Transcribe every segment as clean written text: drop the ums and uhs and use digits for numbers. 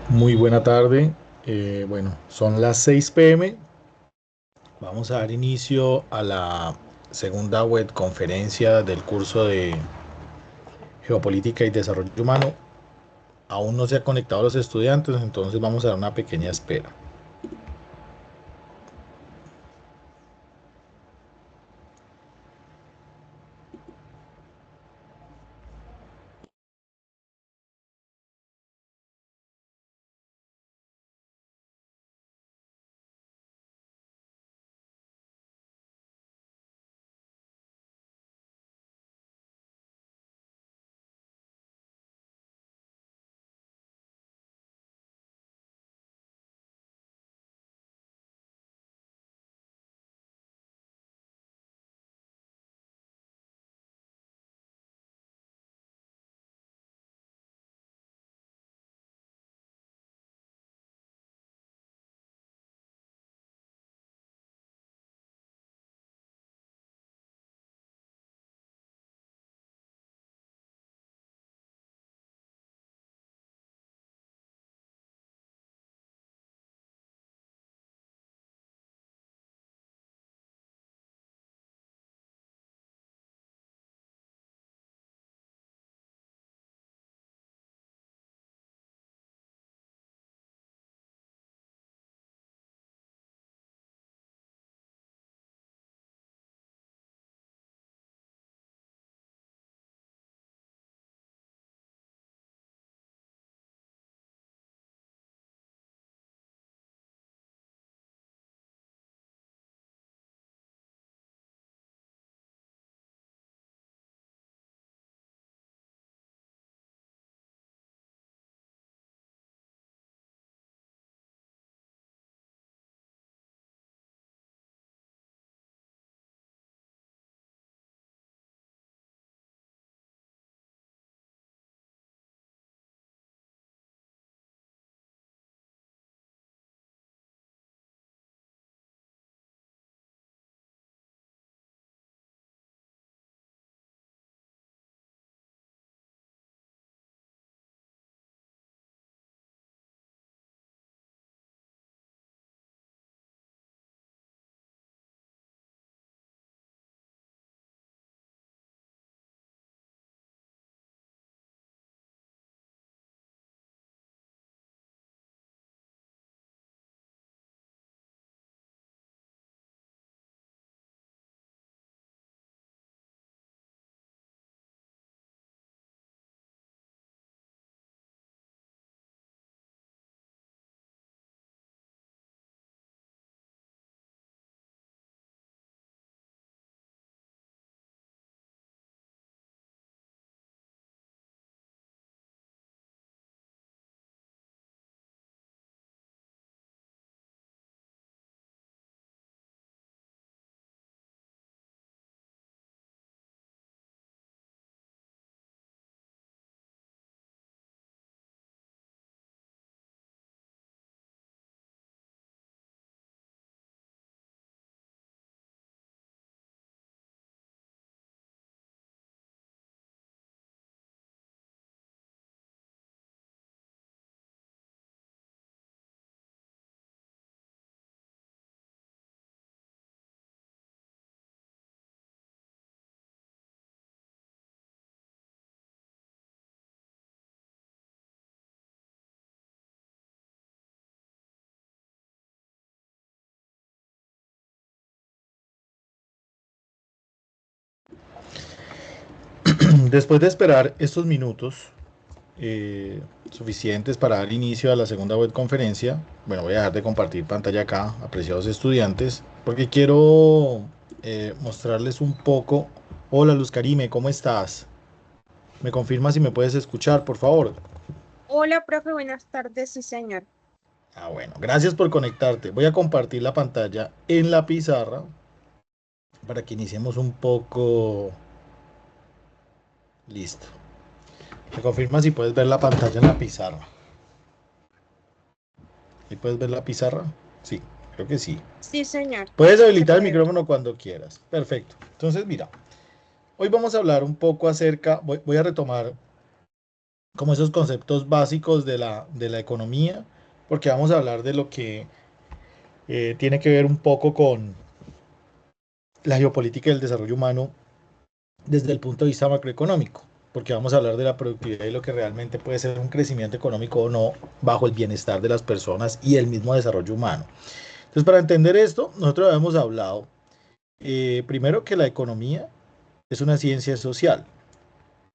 Muy buena tarde. Bueno, son las 6 p.m. Vamos a dar inicio a la segunda web conferencia del curso de Geopolítica y Desarrollo Humano. Aún no se han conectado los estudiantes, entonces vamos a dar una pequeña espera. Después de esperar estos minutos suficientes para dar inicio a la segunda web conferencia, bueno, voy a dejar de compartir pantalla acá, apreciados estudiantes, porque quiero mostrarles un poco. Hola Luz Karime, ¿cómo estás? ¿Me confirmas si me puedes escuchar, por favor? Hola, profe, buenas tardes, sí, señor. Ah, bueno, gracias por conectarte. Voy a compartir la pantalla en la pizarra para que iniciemos un poco. Listo. Me confirma si puedes ver la pantalla en la pizarra. ¿Y puedes ver la pizarra? Sí, creo que sí. Sí, señor, Puedes se habilitar el puede ver. micrófono cuando quieras. Perfecto. Entonces, mira, hoy vamos a hablar un poco acerca, voy a retomar como esos conceptos básicos de la economía, porque vamos a hablar de lo que tiene que ver un poco con la geopolítica y el desarrollo humano desde el punto de vista macroeconómico, porque vamos a hablar de la productividad y lo que realmente puede ser un crecimiento económico o no bajo el bienestar de las personas y el mismo desarrollo humano. Entonces, para entender esto, nosotros habíamos hablado primero que la economía es una ciencia social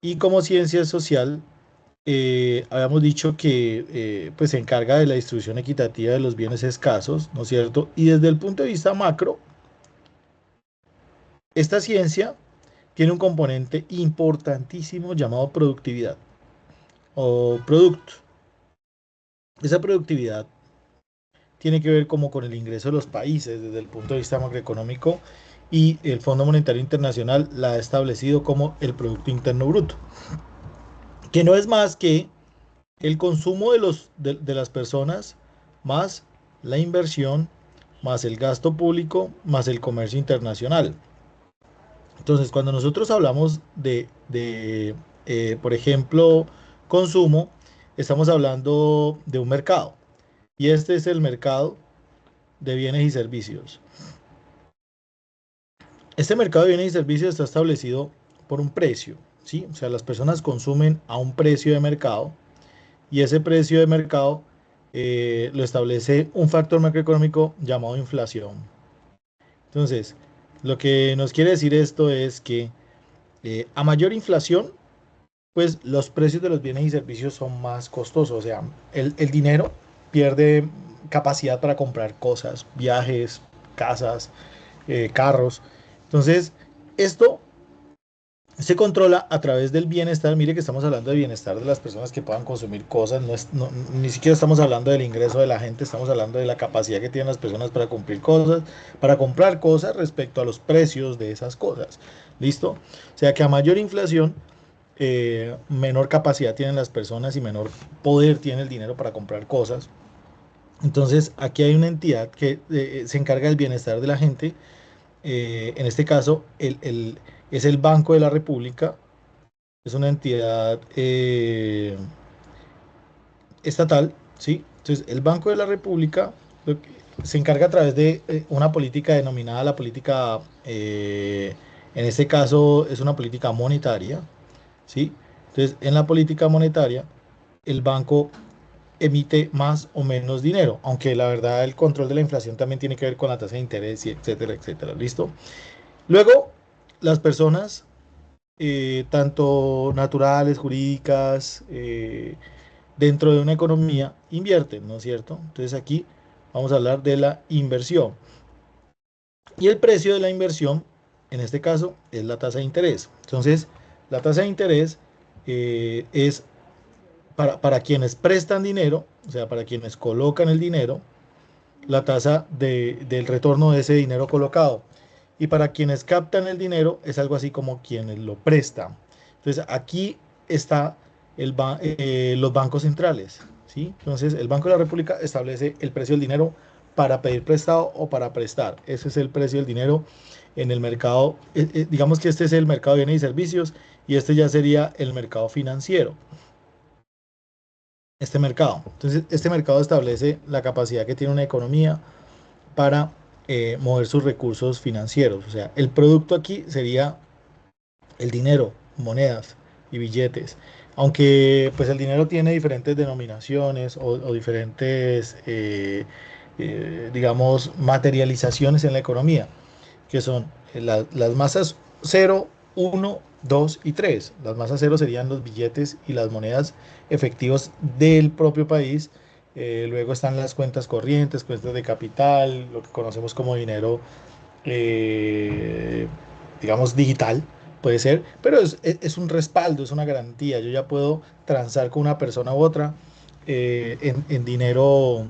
y como ciencia social habíamos dicho que pues se encarga de la distribución equitativa de los bienes escasos, ¿no es cierto? Y desde el punto de vista macro, esta ciencia tiene un componente importantísimo llamado productividad o producto. Esa productividad tiene que ver como con el ingreso de los países desde el punto de vista macroeconómico y el Fondo Monetario Internacional la ha establecido como el Producto Interno Bruto, que no es más que el consumo de las personas más la inversión, más el gasto público, más el comercio internacional. Entonces, cuando nosotros hablamos por ejemplo, consumo, estamos hablando de un mercado. Y este es el mercado de bienes y servicios. Este mercado de bienes y servicios está establecido por un precio, ¿sí? O sea, las personas consumen a un precio de mercado y ese precio de mercado lo establece un factor macroeconómico llamado inflación. Entonces, lo que nos quiere decir esto es que a mayor inflación, pues los precios de los bienes y servicios son más costosos. O sea, el dinero pierde capacidad para comprar cosas, viajes, casas, carros. Entonces, esto se controla a través del bienestar. Mire que estamos hablando de bienestar de las personas que puedan consumir cosas. Ni siquiera estamos hablando del ingreso de la gente, estamos hablando de la capacidad que tienen las personas para cumplir cosas, para comprar cosas respecto a los precios de esas cosas. ¿Listo? O sea que a mayor inflación, menor capacidad tienen las personas y menor poder tiene el dinero para comprar cosas. Entonces, aquí hay una entidad que se encarga del bienestar de la gente. En este caso, es el Banco de la República. Es una entidad estatal, ¿sí? Entonces, el Banco de la República se encarga a través de una política denominada la política, en este caso es una política monetaria, ¿sí? Entonces, en la política monetaria, el banco emite más o menos dinero, aunque la verdad el control de la inflación también tiene que ver con la tasa de interés y etcétera, etcétera, ¿listo? Luego, las personas, tanto naturales, jurídicas, dentro de una economía, invierten, ¿no es cierto? Entonces aquí vamos a hablar de la inversión. Y el precio de la inversión, en este caso, es la tasa de interés. Entonces, la tasa de interés es para quienes prestan dinero, o sea, para quienes colocan el dinero, la tasa del retorno de ese dinero colocado. Y para quienes captan el dinero es algo así como quienes lo prestan. Entonces aquí está los bancos centrales, ¿sí? Entonces el Banco de la República establece el precio del dinero para pedir prestado o para prestar. Ese es el precio del dinero en el mercado. Digamos que este es el mercado de bienes y servicios y este ya sería el mercado financiero. Este mercado. Entonces, este mercado establece la capacidad que tiene una economía para mover sus recursos financieros. O sea, el producto aquí sería el dinero, monedas y billetes. Aunque pues el dinero tiene diferentes denominaciones o diferentes, digamos, materializaciones en la economía, que son las masas cero, uno, 2 y 3. Las masas cero serían los billetes y las monedas efectivos del propio país. Luego están las cuentas corrientes, cuentas de capital, lo que conocemos como dinero, eh, digamos, digital, puede ser, pero es un respaldo, es una garantía. Yo ya puedo transar con una persona u otra en dinero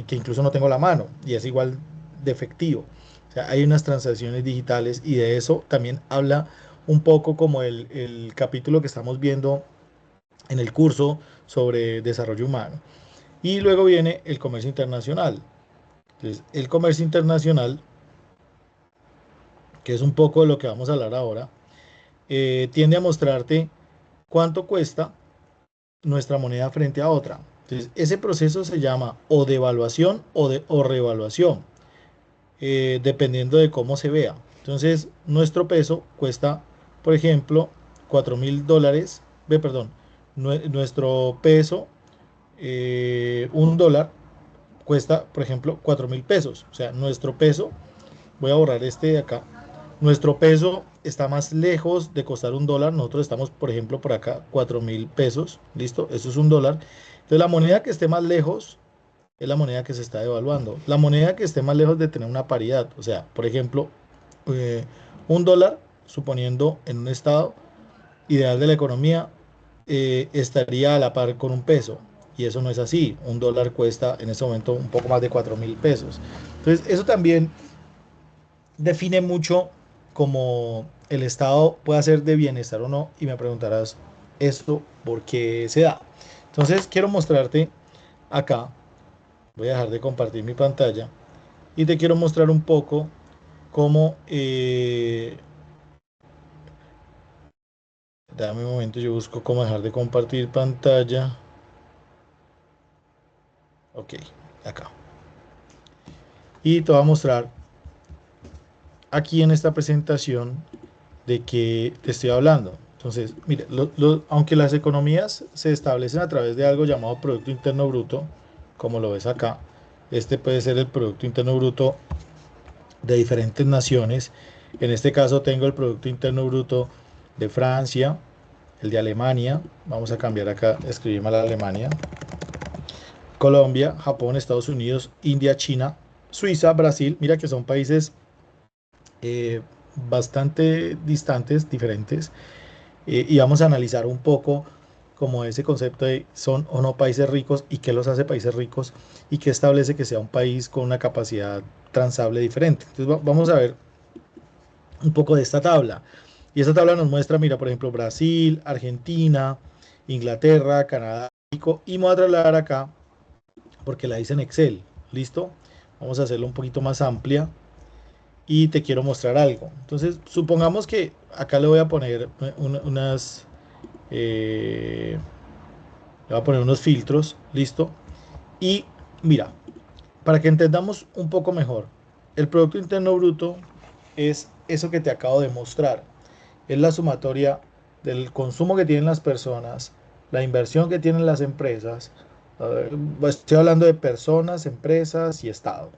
que incluso no tengo la mano y es igual de efectivo. O sea, hay unas transacciones digitales y de eso también habla un poco como el capítulo que estamos viendo en el curso sobre desarrollo humano. Y luego viene el comercio internacional. Entonces, el comercio internacional, que es un poco de lo que vamos a hablar ahora, tiende a mostrarte cuánto cuesta nuestra moneda frente a otra. Entonces, ese proceso se llama o devaluación o revaluación, dependiendo de cómo se vea. Entonces, nuestro peso cuesta, por ejemplo, $4.000, perdón, nuestro peso, $1 cuesta, por ejemplo, 4.000 pesos. O sea, nuestro peso, voy a borrar este de acá, nuestro peso está más lejos de costar $1. Nosotros estamos, por ejemplo, por acá, 4.000 pesos. ¿Listo? Eso es $1. Entonces, la moneda que esté más lejos es la moneda que se está devaluando. La moneda que esté más lejos de tener una paridad. O sea, por ejemplo, eh, $1, suponiendo en un estado ideal de la economía, estaría a la par con un peso. Y eso no es así. $1 cuesta en este momento un poco más de 4.000 pesos. Entonces, eso también define mucho cómo el estado puede ser de bienestar o no. Y me preguntarás, ¿esto por qué se da? Entonces, quiero mostrarte acá. Voy a dejar de compartir mi pantalla. Y te quiero mostrar un poco cómo... dame un momento, yo busco cómo dejar de compartir pantalla. Ok, acá. Y te voy a mostrar aquí en esta presentación de qué te estoy hablando. Entonces, mire, aunque las economías se establecen a través de algo llamado Producto Interno Bruto, como lo ves acá, este puede ser el Producto Interno Bruto de diferentes naciones. En este caso tengo el Producto Interno Bruto de Francia, el de Alemania, vamos a cambiar acá, escribir mal Alemania, Colombia, Japón, Estados Unidos, India, China, Suiza, Brasil. Mira que son países eh, bastante distantes, diferentes, y vamos a analizar un poco como ese concepto de son o no países ricos y qué los hace países ricos y qué establece que sea un país con una capacidad transable diferente. Entonces vamos a ver un poco de esta tabla. Y esta tabla nos muestra, mira, por ejemplo, Brasil, Argentina, Inglaterra, Canadá, México, y me voy a trasladar acá porque la hice en Excel. ¿Listo? Vamos a hacerlo un poquito más amplia y te quiero mostrar algo. Entonces, supongamos que acá le voy a poner le voy a poner unos filtros, ¿listo? Y mira, para que entendamos un poco mejor, el Producto Interno Bruto es eso que te acabo de mostrar. Es la sumatoria del consumo que tienen las personas, la inversión que tienen las empresas. Estoy hablando de personas, empresas y Estado.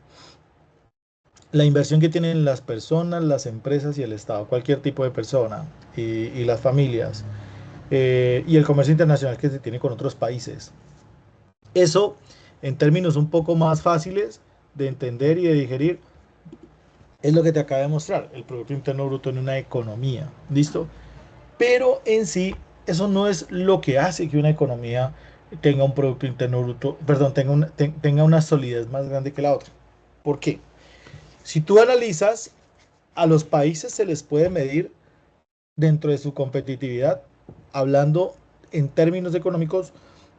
La inversión que tienen las personas, las empresas y el Estado, cualquier tipo de persona y las familias, y el comercio internacional que se tiene con otros países. Eso, en términos un poco más fáciles de entender y de digerir, es lo que te acabo de mostrar, el Producto Interno Bruto en una economía. ¿Listo? Pero en sí, eso no es lo que hace que una economía tenga un Producto Interno Bruto, perdón, tenga una solidez más grande que la otra. ¿Por qué? Si tú analizas, a los países se les puede medir dentro de su competitividad, hablando en términos económicos,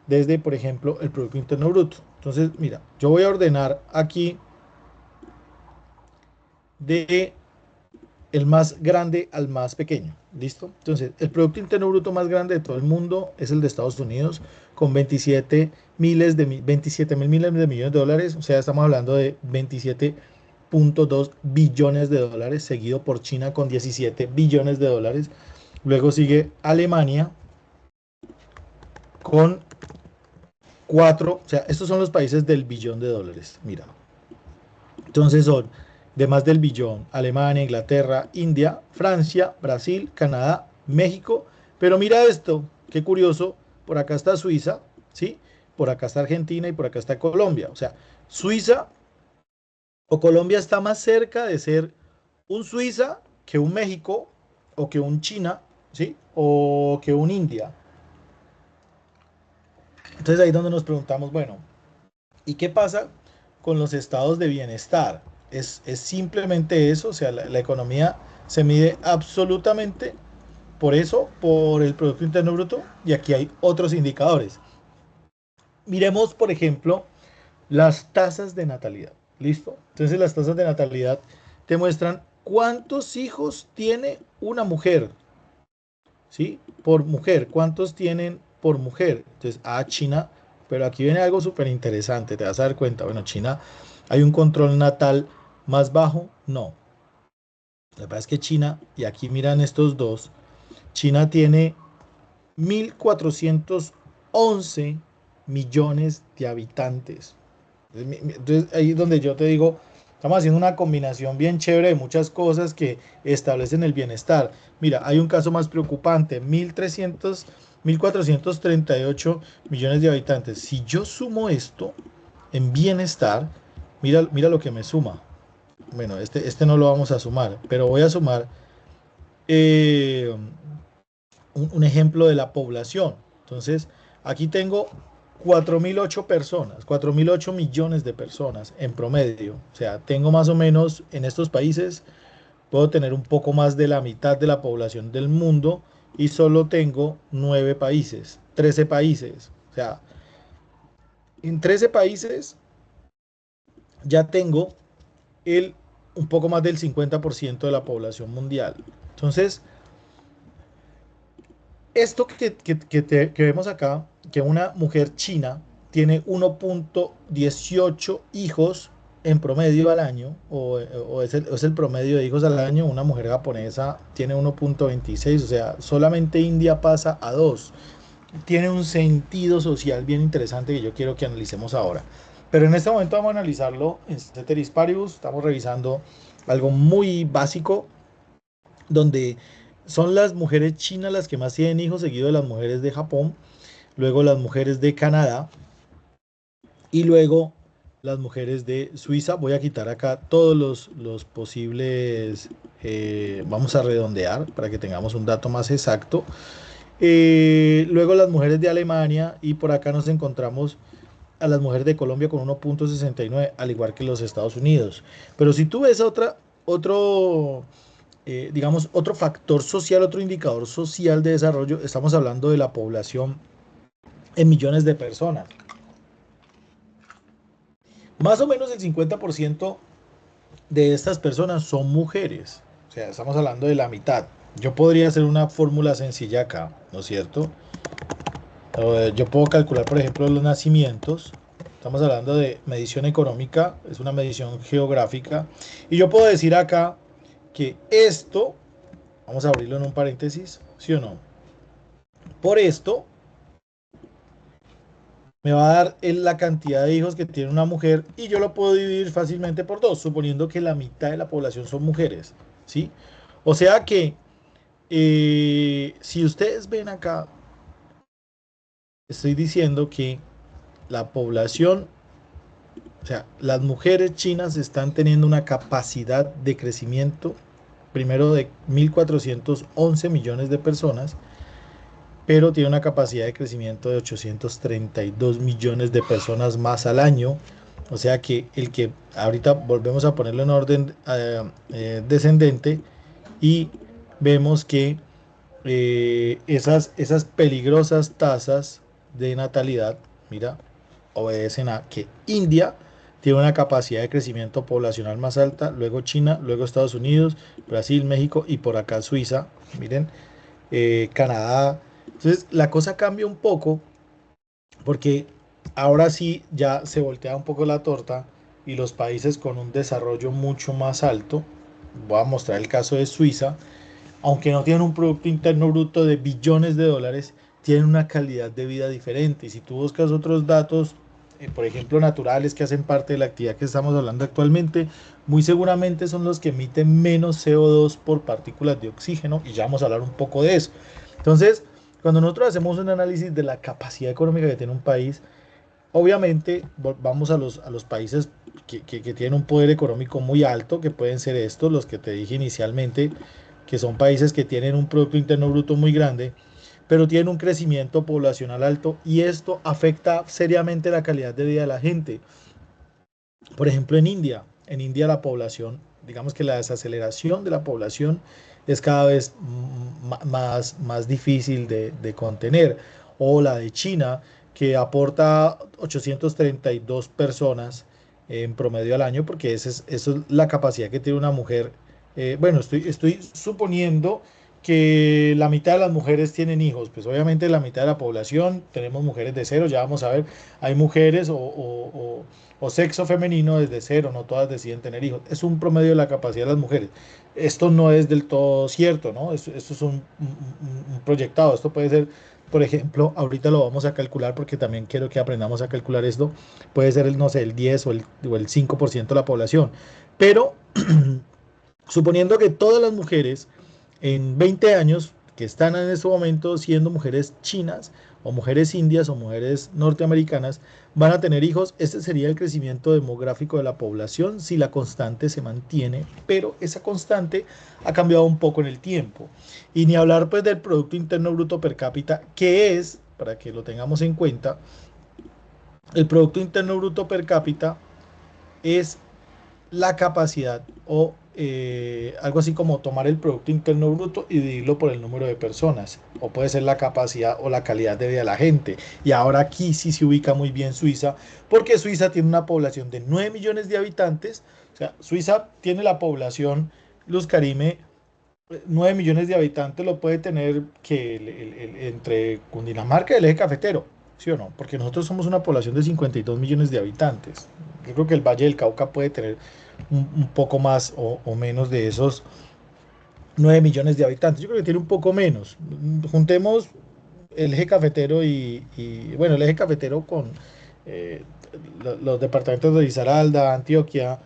desde, por ejemplo, el Producto Interno Bruto. Entonces, mira, yo voy a ordenar aquí de el más grande al más pequeño. ¿Listo? Entonces, el Producto Interno Bruto más grande de todo el mundo es el de Estados Unidos, con 27 mil miles de millones de dólares. O sea, estamos hablando de 27.2 billones de dólares, seguido por China con 17 billones de dólares. Luego sigue Alemania con 4, o sea, estos son los países del billón de dólares. Mira, entonces son de más del billón: Alemania, Inglaterra, India, Francia, Brasil, Canadá, México. Pero mira esto, qué curioso, por acá está Suiza, ¿sí? Por acá está Argentina y por acá está Colombia. O sea, Suiza o Colombia está más cerca de ser un Suiza que un México o que un China, ¿sí? O que un India. Entonces ahí es donde nos preguntamos, bueno, ¿y qué pasa con los estados de bienestar? Es simplemente eso, o sea, la economía se mide absolutamente por eso, por el Producto Interno Bruto, y aquí hay otros indicadores. Miremos, por ejemplo, las tasas de natalidad. ¿Listo? Entonces las tasas de natalidad te muestran cuántos hijos tiene una mujer, ¿sí? Por mujer, cuántos tienen por mujer. Entonces, China, pero aquí viene algo súper interesante, te vas a dar cuenta. Bueno, China, ¿hay un control natal más bajo? No. La verdad es que China, y aquí miran estos dos, China tiene 1.411 millones de habitantes. Entonces, ahí es donde yo te digo, estamos haciendo una combinación bien chévere de muchas cosas que establecen el bienestar. Mira, hay un caso más preocupante, 1.438 millones de habitantes. Si yo sumo esto en bienestar, mira lo que me suma. Bueno, este no lo vamos a sumar, pero voy a sumar eh, un ejemplo de la población. Entonces, aquí tengo 4.008 personas, 4.008 millones de personas en promedio. O sea, tengo más o menos en estos países, puedo tener un poco más de la mitad de la población del mundo y solo tengo 9 países, 13 países. O sea, en 13 países ya tengo el, un poco más del 50% de la población mundial. Entonces, esto que vemos acá, que una mujer china tiene 1.18 hijos en promedio al año, o es el promedio de hijos al año, una mujer japonesa tiene 1.26, o sea, solamente India pasa a 2. Tiene un sentido social bien interesante que yo quiero que analicemos ahora. Pero en este momento vamos a analizarlo en Ceteris Paribus, estamos revisando algo muy básico donde son las mujeres chinas las que más tienen hijos, seguido de las mujeres de Japón, luego las mujeres de Canadá y luego las mujeres de Suiza. Voy a quitar acá todos los posibles, vamos a redondear para que tengamos un dato más exacto. Luego las mujeres de Alemania y por acá nos encontramos a las mujeres de Colombia con 1.69, al igual que los Estados Unidos. Pero si tú ves otro digamos, otro factor social, otro indicador social de desarrollo, estamos hablando de la población en millones de personas. Más o menos el 50% de estas personas son mujeres. O sea, estamos hablando de la mitad. Yo podría hacer una fórmula sencilla acá, ¿no es cierto? Yo puedo calcular, por ejemplo, los nacimientos. Estamos hablando de medición económica, es una medición geográfica. Y yo puedo decir acá que esto, vamos a abrirlo en un paréntesis, ¿sí o no? Por esto, me va a dar la cantidad de hijos que tiene una mujer y yo lo puedo dividir fácilmente por dos, suponiendo que la mitad de la población son mujeres, ¿sí? O sea que, si ustedes ven acá, estoy diciendo que la población, o sea, las mujeres chinas están teniendo una capacidad de crecimiento, primero de 1.411 millones de personas, pero tiene una capacidad de crecimiento de 832 millones de personas más al año. O sea que el que ahorita volvemos a ponerlo en orden descendente y vemos que esas peligrosas tasas de natalidad, mira, obedecen a que India tiene una capacidad de crecimiento poblacional más alta, luego China, luego Estados Unidos, Brasil, México y por acá Suiza, miren, Canadá. Entonces la cosa cambia un poco porque ahora sí ya se voltea un poco la torta y los países con un desarrollo mucho más alto, voy a mostrar el caso de Suiza, aunque no tienen un Producto Interno Bruto de billones de dólares, tienen una calidad de vida diferente. Y si tú buscas otros datos, por ejemplo, naturales que hacen parte de la actividad que estamos hablando actualmente, muy seguramente son los que emiten menos CO2 por partículas de oxígeno, y ya vamos a hablar un poco de eso. Entonces, cuando nosotros hacemos un análisis de la capacidad económica que tiene un país, obviamente vamos a los países que tienen un poder económico muy alto, que pueden ser estos, los que te dije inicialmente, que son países que tienen un Producto Interno Bruto muy grande, pero tienen un crecimiento poblacional alto y esto afecta seriamente la calidad de vida de la gente. Por ejemplo, en India la población, digamos que la desaceleración de la población es cada vez más difícil de contener. O la de China, que aporta 832 personas en promedio al año, porque eso es la capacidad que tiene una mujer. Bueno, estoy suponiendo que la mitad de las mujeres tienen hijos. Pues obviamente la mitad de la población tenemos mujeres de cero, ya vamos a ver, hay mujeres o sexo femenino desde cero, no todas deciden tener hijos. Es un promedio de la capacidad de las mujeres. Esto no es del todo cierto, ¿no? Esto es un proyectado, esto puede ser, por ejemplo, ahorita lo vamos a calcular porque también quiero que aprendamos a calcular esto, puede ser el, no sé, el 10 o el 5% de la población, pero suponiendo que todas las mujeres en 20 años que están en este momento siendo mujeres chinas o mujeres indias o mujeres norteamericanas van a tener hijos, este sería el crecimiento demográfico de la población si la constante se mantiene, pero esa constante ha cambiado un poco en el tiempo. Y ni hablar pues del Producto Interno Bruto per cápita, que es, para que lo tengamos en cuenta, el Producto Interno Bruto per cápita es la capacidad o algo así como tomar el Producto Interno Bruto y dividirlo por el número de personas, o puede ser la capacidad o la calidad de vida de la gente. Y ahora aquí sí se ubica muy bien Suiza, porque Suiza tiene una población de 9 millones de habitantes, o sea, Suiza tiene la población, Luz Karime, 9 millones de habitantes lo puede tener que entre Cundinamarca y el eje cafetero, ¿sí o no? Porque nosotros somos una población de 52 millones de habitantes. Yo creo que el Valle del Cauca puede tener un poco más o menos de esos 9 millones de habitantes. Yo creo que tiene un poco menos. Juntemos el eje cafetero bueno, el eje cafetero con eh, los departamentos de Risaralda, Antioquia,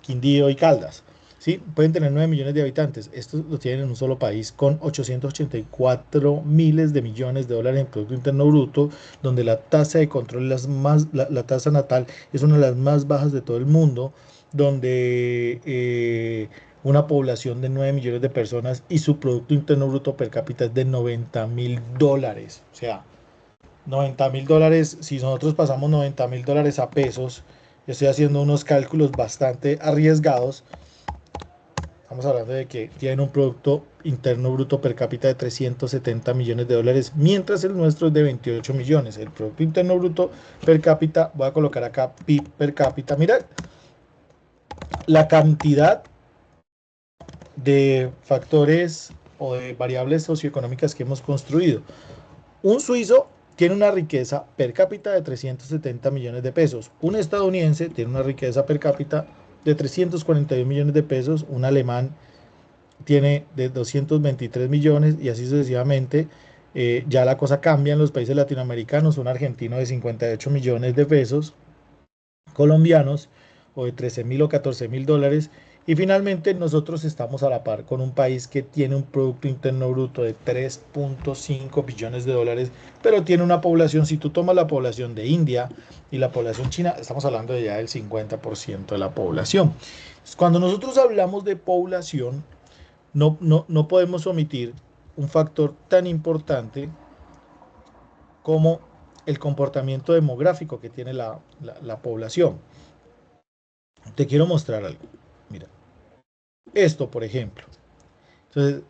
Quindío y Caldas. ¿Sí? Pueden tener 9 millones de habitantes. Estos lo tienen en un solo país con 884 miles de millones de dólares en Producto Interno Bruto, donde la tasa de control, la tasa natal es una de las más bajas de todo el mundo, donde una población de 9 millones de personas y su Producto Interno Bruto per cápita es de $90.000. O sea, $90.000, si nosotros pasamos $90.000 a pesos, estoy haciendo unos cálculos bastante arriesgados. Estamos hablando de que tienen un Producto Interno Bruto per cápita de 370 millones de dólares, mientras el nuestro es de 28 millones. El Producto Interno Bruto per cápita, voy a colocar acá PIB per cápita. Mira la cantidad de factores o de variables socioeconómicas que hemos construido. Un suizo tiene una riqueza per cápita de 370 millones de pesos. Un estadounidense tiene una riqueza per cápita de 341 millones de pesos. Un alemán tiene de 223 millones y así sucesivamente. Ya la cosa cambia en los países latinoamericanos. Un argentino de 58 millones de pesos colombianos o de 13.000 o 14.000 dólares. Y finalmente nosotros estamos a la par con un país que tiene un Producto Interno Bruto de 3.5 billones de dólares, pero tiene una población, si tú tomas la población de India y la población china, estamos hablando de ya del 50% de la población. Cuando nosotros hablamos de población, no podemos omitir un factor tan importante como el comportamiento demográfico que tiene la población. Te quiero mostrar algo. Mira, esto, por ejemplo. Entonces,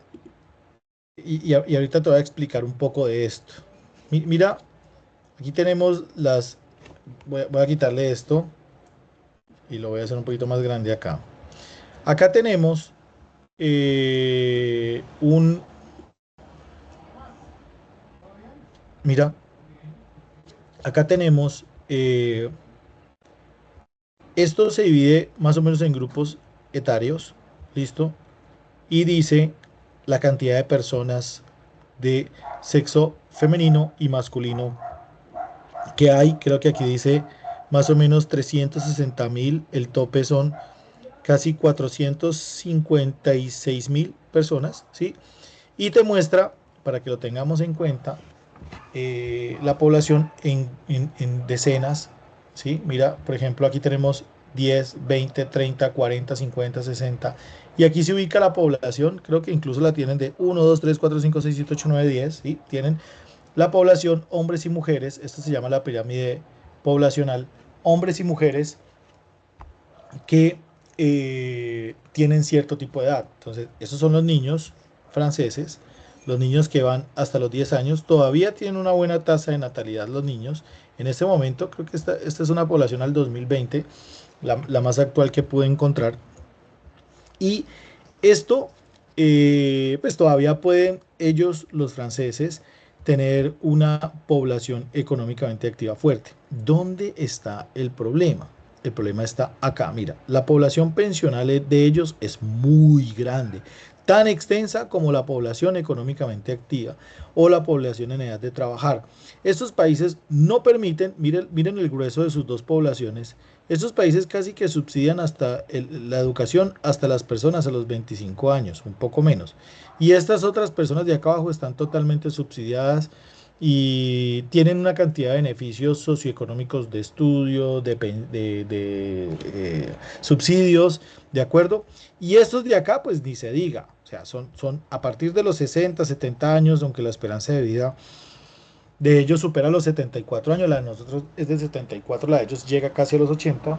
y ahorita te voy a explicar un poco de esto. Mira, aquí tenemos voy a quitarle esto y lo voy a hacer un poquito más grande acá. Acá tenemos mira, acá tenemos, esto se divide más o menos en grupos etarios, ¿listo? Y dice la cantidad de personas de sexo femenino y masculino que hay. Creo que aquí dice más o menos 360.000, el tope son casi 456.000 personas, ¿sí? Y te muestra, para que lo tengamos en cuenta, la población en decenas, ¿sí? Mira, por ejemplo, aquí tenemos 10, 20, 30, 40, 50, 60. Y aquí se ubica la población, creo que incluso la tienen de 1, 2, 3, 4, 5, 6, 7, 8, 9, 10, ¿sí? Tienen la población, hombres y mujeres, esto se llama la pirámide poblacional, hombres y mujeres que tienen cierto tipo de edad. Entonces, esos son los niños franceses, los niños que van hasta los 10 años, todavía tienen una buena tasa de natalidad los niños. En este momento, creo que esta es una población al 2020, la más actual que pude encontrar. Y esto pues todavía pueden ellos, los franceses, tener una población económicamente activa fuerte. ¿Dónde está el problema? El problema está acá. Mira, la población pensional de ellos es muy grande, tan extensa como la población económicamente activa o la población en edad de trabajar. Estos países no permiten, miren el grueso de sus dos poblaciones, estos países casi que subsidian hasta la educación hasta las personas a los 25 años, un poco menos. Y estas otras personas de acá abajo están totalmente subsidiadas y tienen una cantidad de beneficios socioeconómicos de estudio, subsidios, ¿de acuerdo? Y estos de acá, pues ni se diga. O sea, son a partir de los 60, 70 años, aunque la esperanza de vida de ellos supera los 74 años, la de nosotros es de 74, la de ellos llega casi a los 80.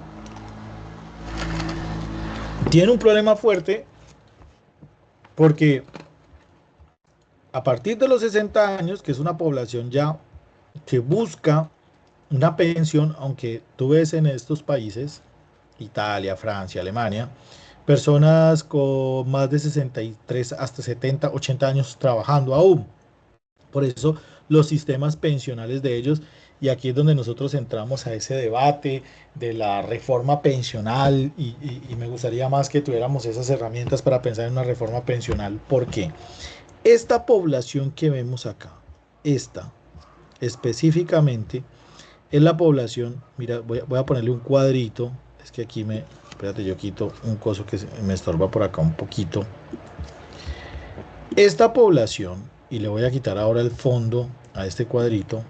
Tiene un problema fuerte porque a partir de los 60 años, que es una población ya que busca una pensión, aunque tú ves en estos países, Italia, Francia, Alemania, personas con más de 63 hasta 70, 80 años trabajando aún. Por eso los sistemas pensionales de ellos, y aquí es donde nosotros entramos a ese debate de la reforma pensional, y me gustaría más que tuviéramos esas herramientas para pensar en una reforma pensional. ¿Por qué? Esta población que vemos acá, esta específicamente, es la población, mira, voy a ponerle un cuadrito, es que aquí espérate, yo quito un coso que me estorba por acá un poquito. Esta población, y le voy a quitar ahora el fondo a este cuadrito,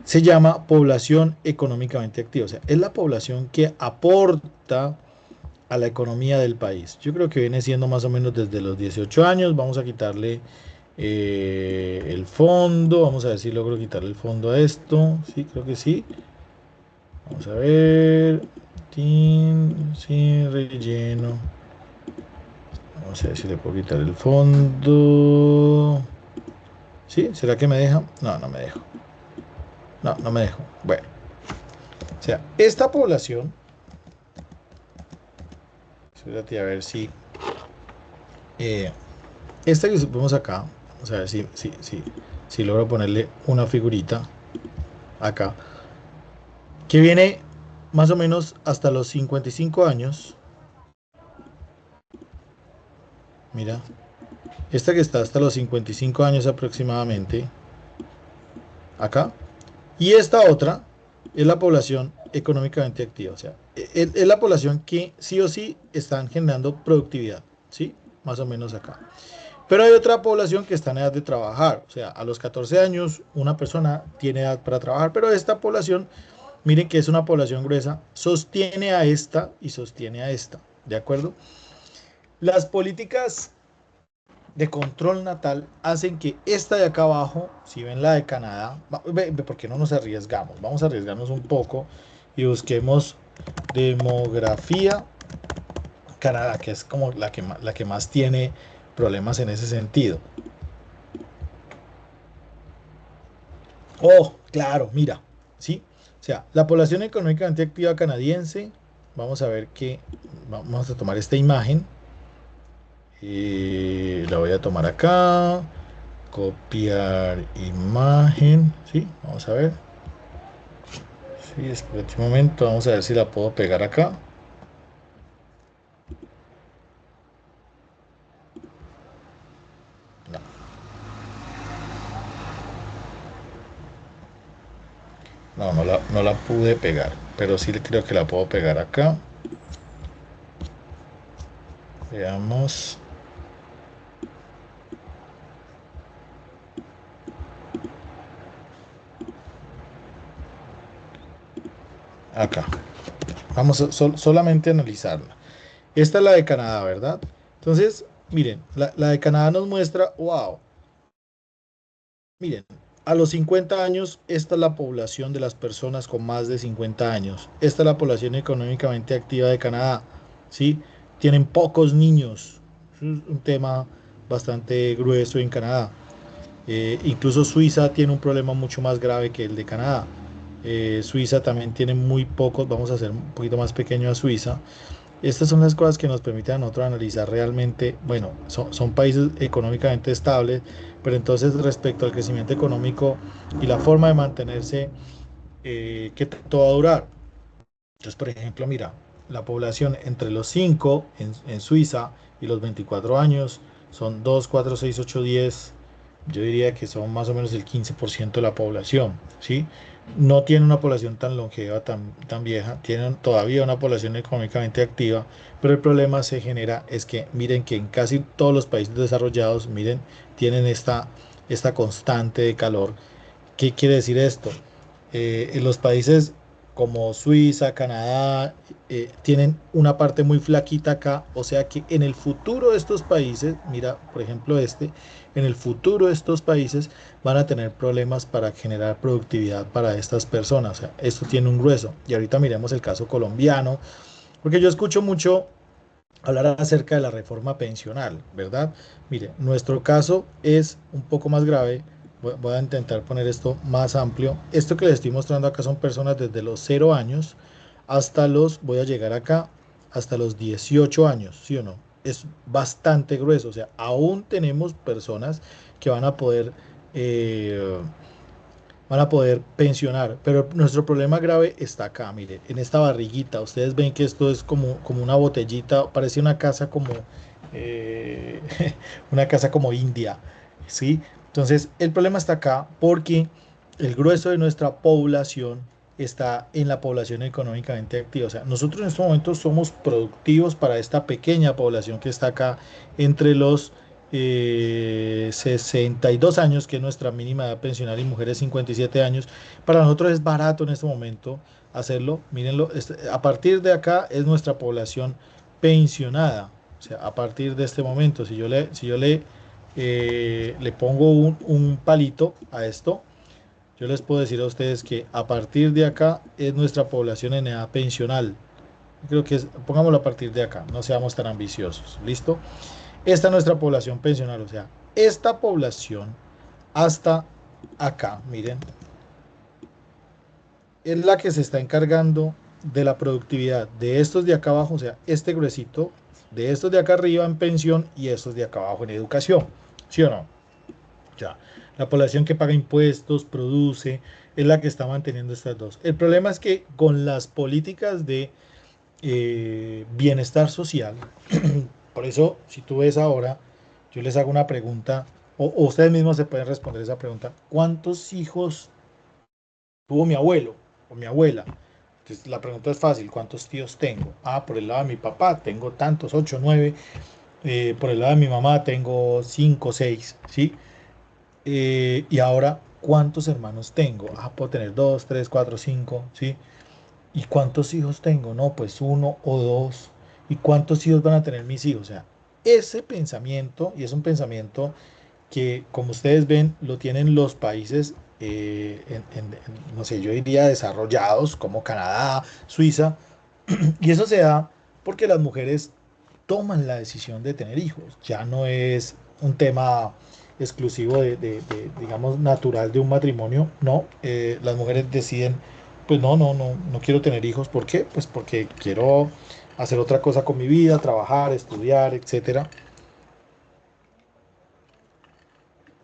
se llama población económicamente activa, o sea, es la población que aporta a la economía del país. Yo creo que viene siendo más o menos desde los 18 años, vamos a quitarle el fondo, vamos a ver si logro quitarle el fondo a esto, sí, creo que sí. Vamos a ver, sin relleno. Vamos a ver si le puedo quitar el fondo. ¿Sí? ¿Será que me deja? No, no me dejo. No, no me dejo. Bueno. O sea, esta población. Espérate a ver si. Esta que vemos acá. Vamos a ver si logro ponerle una figurita acá. Que viene más o menos hasta los 55 años. Mira. Esta que está hasta los 55 años aproximadamente. Acá. Y esta otra es la población económicamente activa, o sea, es la población que sí o sí están generando productividad, ¿sí? Más o menos acá. Pero hay otra población que está en edad de trabajar, o sea, a los 14 años una persona tiene edad para trabajar, pero esta población, miren que es una población gruesa, sostiene a esta y sostiene a esta, ¿de acuerdo? Las políticas de control natal hacen que esta de acá abajo, si ven la de Canadá, ¿por qué no nos arriesgamos? Vamos a arriesgarnos un poco y busquemos demografía Canadá, que es como la que más tiene problemas en ese sentido. Oh, claro, mira, ¿sí? O sea, la población económicamente activa canadiense, vamos a ver que, vamos a tomar esta imagen, y la voy a tomar acá, copiar imagen, ¿sí? Vamos a ver. Sí, espérate un momento, vamos a ver si la puedo pegar acá. No, no la pude pegar, pero sí creo que la puedo pegar acá. Veamos. Acá. Vamos a solamente analizarla. Esta es la de Canadá, ¿verdad? Entonces, miren, la de Canadá nos muestra, wow, miren, a los 50 años, esta es la población de las personas con más de 50 años. Esta es la población económicamente activa de Canadá, ¿sí? Tienen pocos niños. Es un tema bastante grueso en Canadá. Incluso Suiza tiene un problema mucho más grave que el de Canadá. Suiza también tiene muy pocos, vamos a hacer un poquito más pequeño a Suiza. Estas son las cosas que nos permiten a nosotros analizar realmente, bueno, son países económicamente estables, pero entonces respecto al crecimiento económico y la forma de mantenerse, ¿qué tanto va a durar? Entonces, por ejemplo, mira, la población entre los 5 en Suiza y los 24 años son 2 4 6 8 10. Yo diría que son más o menos el 15% de la población, ¿sí? No tienen una población tan longeva, tan vieja, tienen todavía una población económicamente activa, pero el problema se genera es que miren que en casi todos los países desarrollados, miren, tienen esta constante de calor. ¿Qué quiere decir esto? En los países como Suiza, Canadá, tienen una parte muy flaquita acá, o sea que en el futuro de estos países, mira, por ejemplo en el futuro de estos países van a tener problemas para generar productividad para estas personas, o sea, esto tiene un grueso. Y ahorita miremos el caso colombiano, porque yo escucho mucho hablar acerca de la reforma pensional, ¿verdad? Mire, nuestro caso es un poco más grave. Voy a intentar poner esto más amplio. Esto que les estoy mostrando acá son personas desde los 0 años hasta voy a llegar acá, hasta los 18 años, ¿sí o no? Es bastante grueso, o sea, aún tenemos personas que eh, van a poder pensionar, pero nuestro problema grave está acá, mire, en esta barriguita. Ustedes ven que esto es como una botellita, parece una casa eh, una casa como India, ¿sí? Entonces, el problema está acá porque el grueso de nuestra población está en la población económicamente activa. O sea, nosotros en estos momentos somos productivos para esta pequeña población que está acá entre los 62 años, que es nuestra mínima edad pensional, y mujeres 57 años. Para nosotros es barato en este momento hacerlo. Mírenlo, a partir de acá es nuestra población pensionada. O sea, a partir de este momento, si yo le pongo un palito a esto, yo les puedo decir a ustedes que a partir de acá es nuestra población en edad pensional. Creo que pongámoslo a partir de acá, no seamos tan ambiciosos. ¿Listo? Esta es nuestra población pensional, o sea, esta población hasta acá, miren, es la que se está encargando de la productividad de estos de acá abajo, o sea, este gruesito, de estos de acá arriba en pensión y estos de acá abajo en educación, ¿sí o no? Ya, la población que paga impuestos, produce, es la que está manteniendo estas dos. El problema es que con las políticas de bienestar social, por eso, si tú ves ahora, yo les hago una pregunta, o ustedes mismos se pueden responder esa pregunta: ¿cuántos hijos tuvo mi abuelo o mi abuela? Entonces, la pregunta es fácil: ¿cuántos tíos tengo? Ah, por el lado de mi papá tengo tantos, 8, 9. Por el lado de mi mamá tengo 5, 6, ¿sí? Y ahora, ¿cuántos hermanos tengo? Ah, puedo tener 2, 3, 4, 5, ¿sí? ¿Y cuántos hijos tengo? No, pues uno o dos. ¿Y cuántos hijos van a tener mis hijos? O sea, ese pensamiento, y es un pensamiento que, como ustedes ven, lo tienen los países, no sé, yo diría desarrollados, como Canadá, Suiza, y eso se da porque las mujeres toman la decisión de tener hijos. Ya no es un tema exclusivo digamos, natural de un matrimonio. No, las mujeres deciden, pues no quiero tener hijos. ¿Por qué? Pues porque quiero hacer otra cosa con mi vida, trabajar, estudiar, etcétera.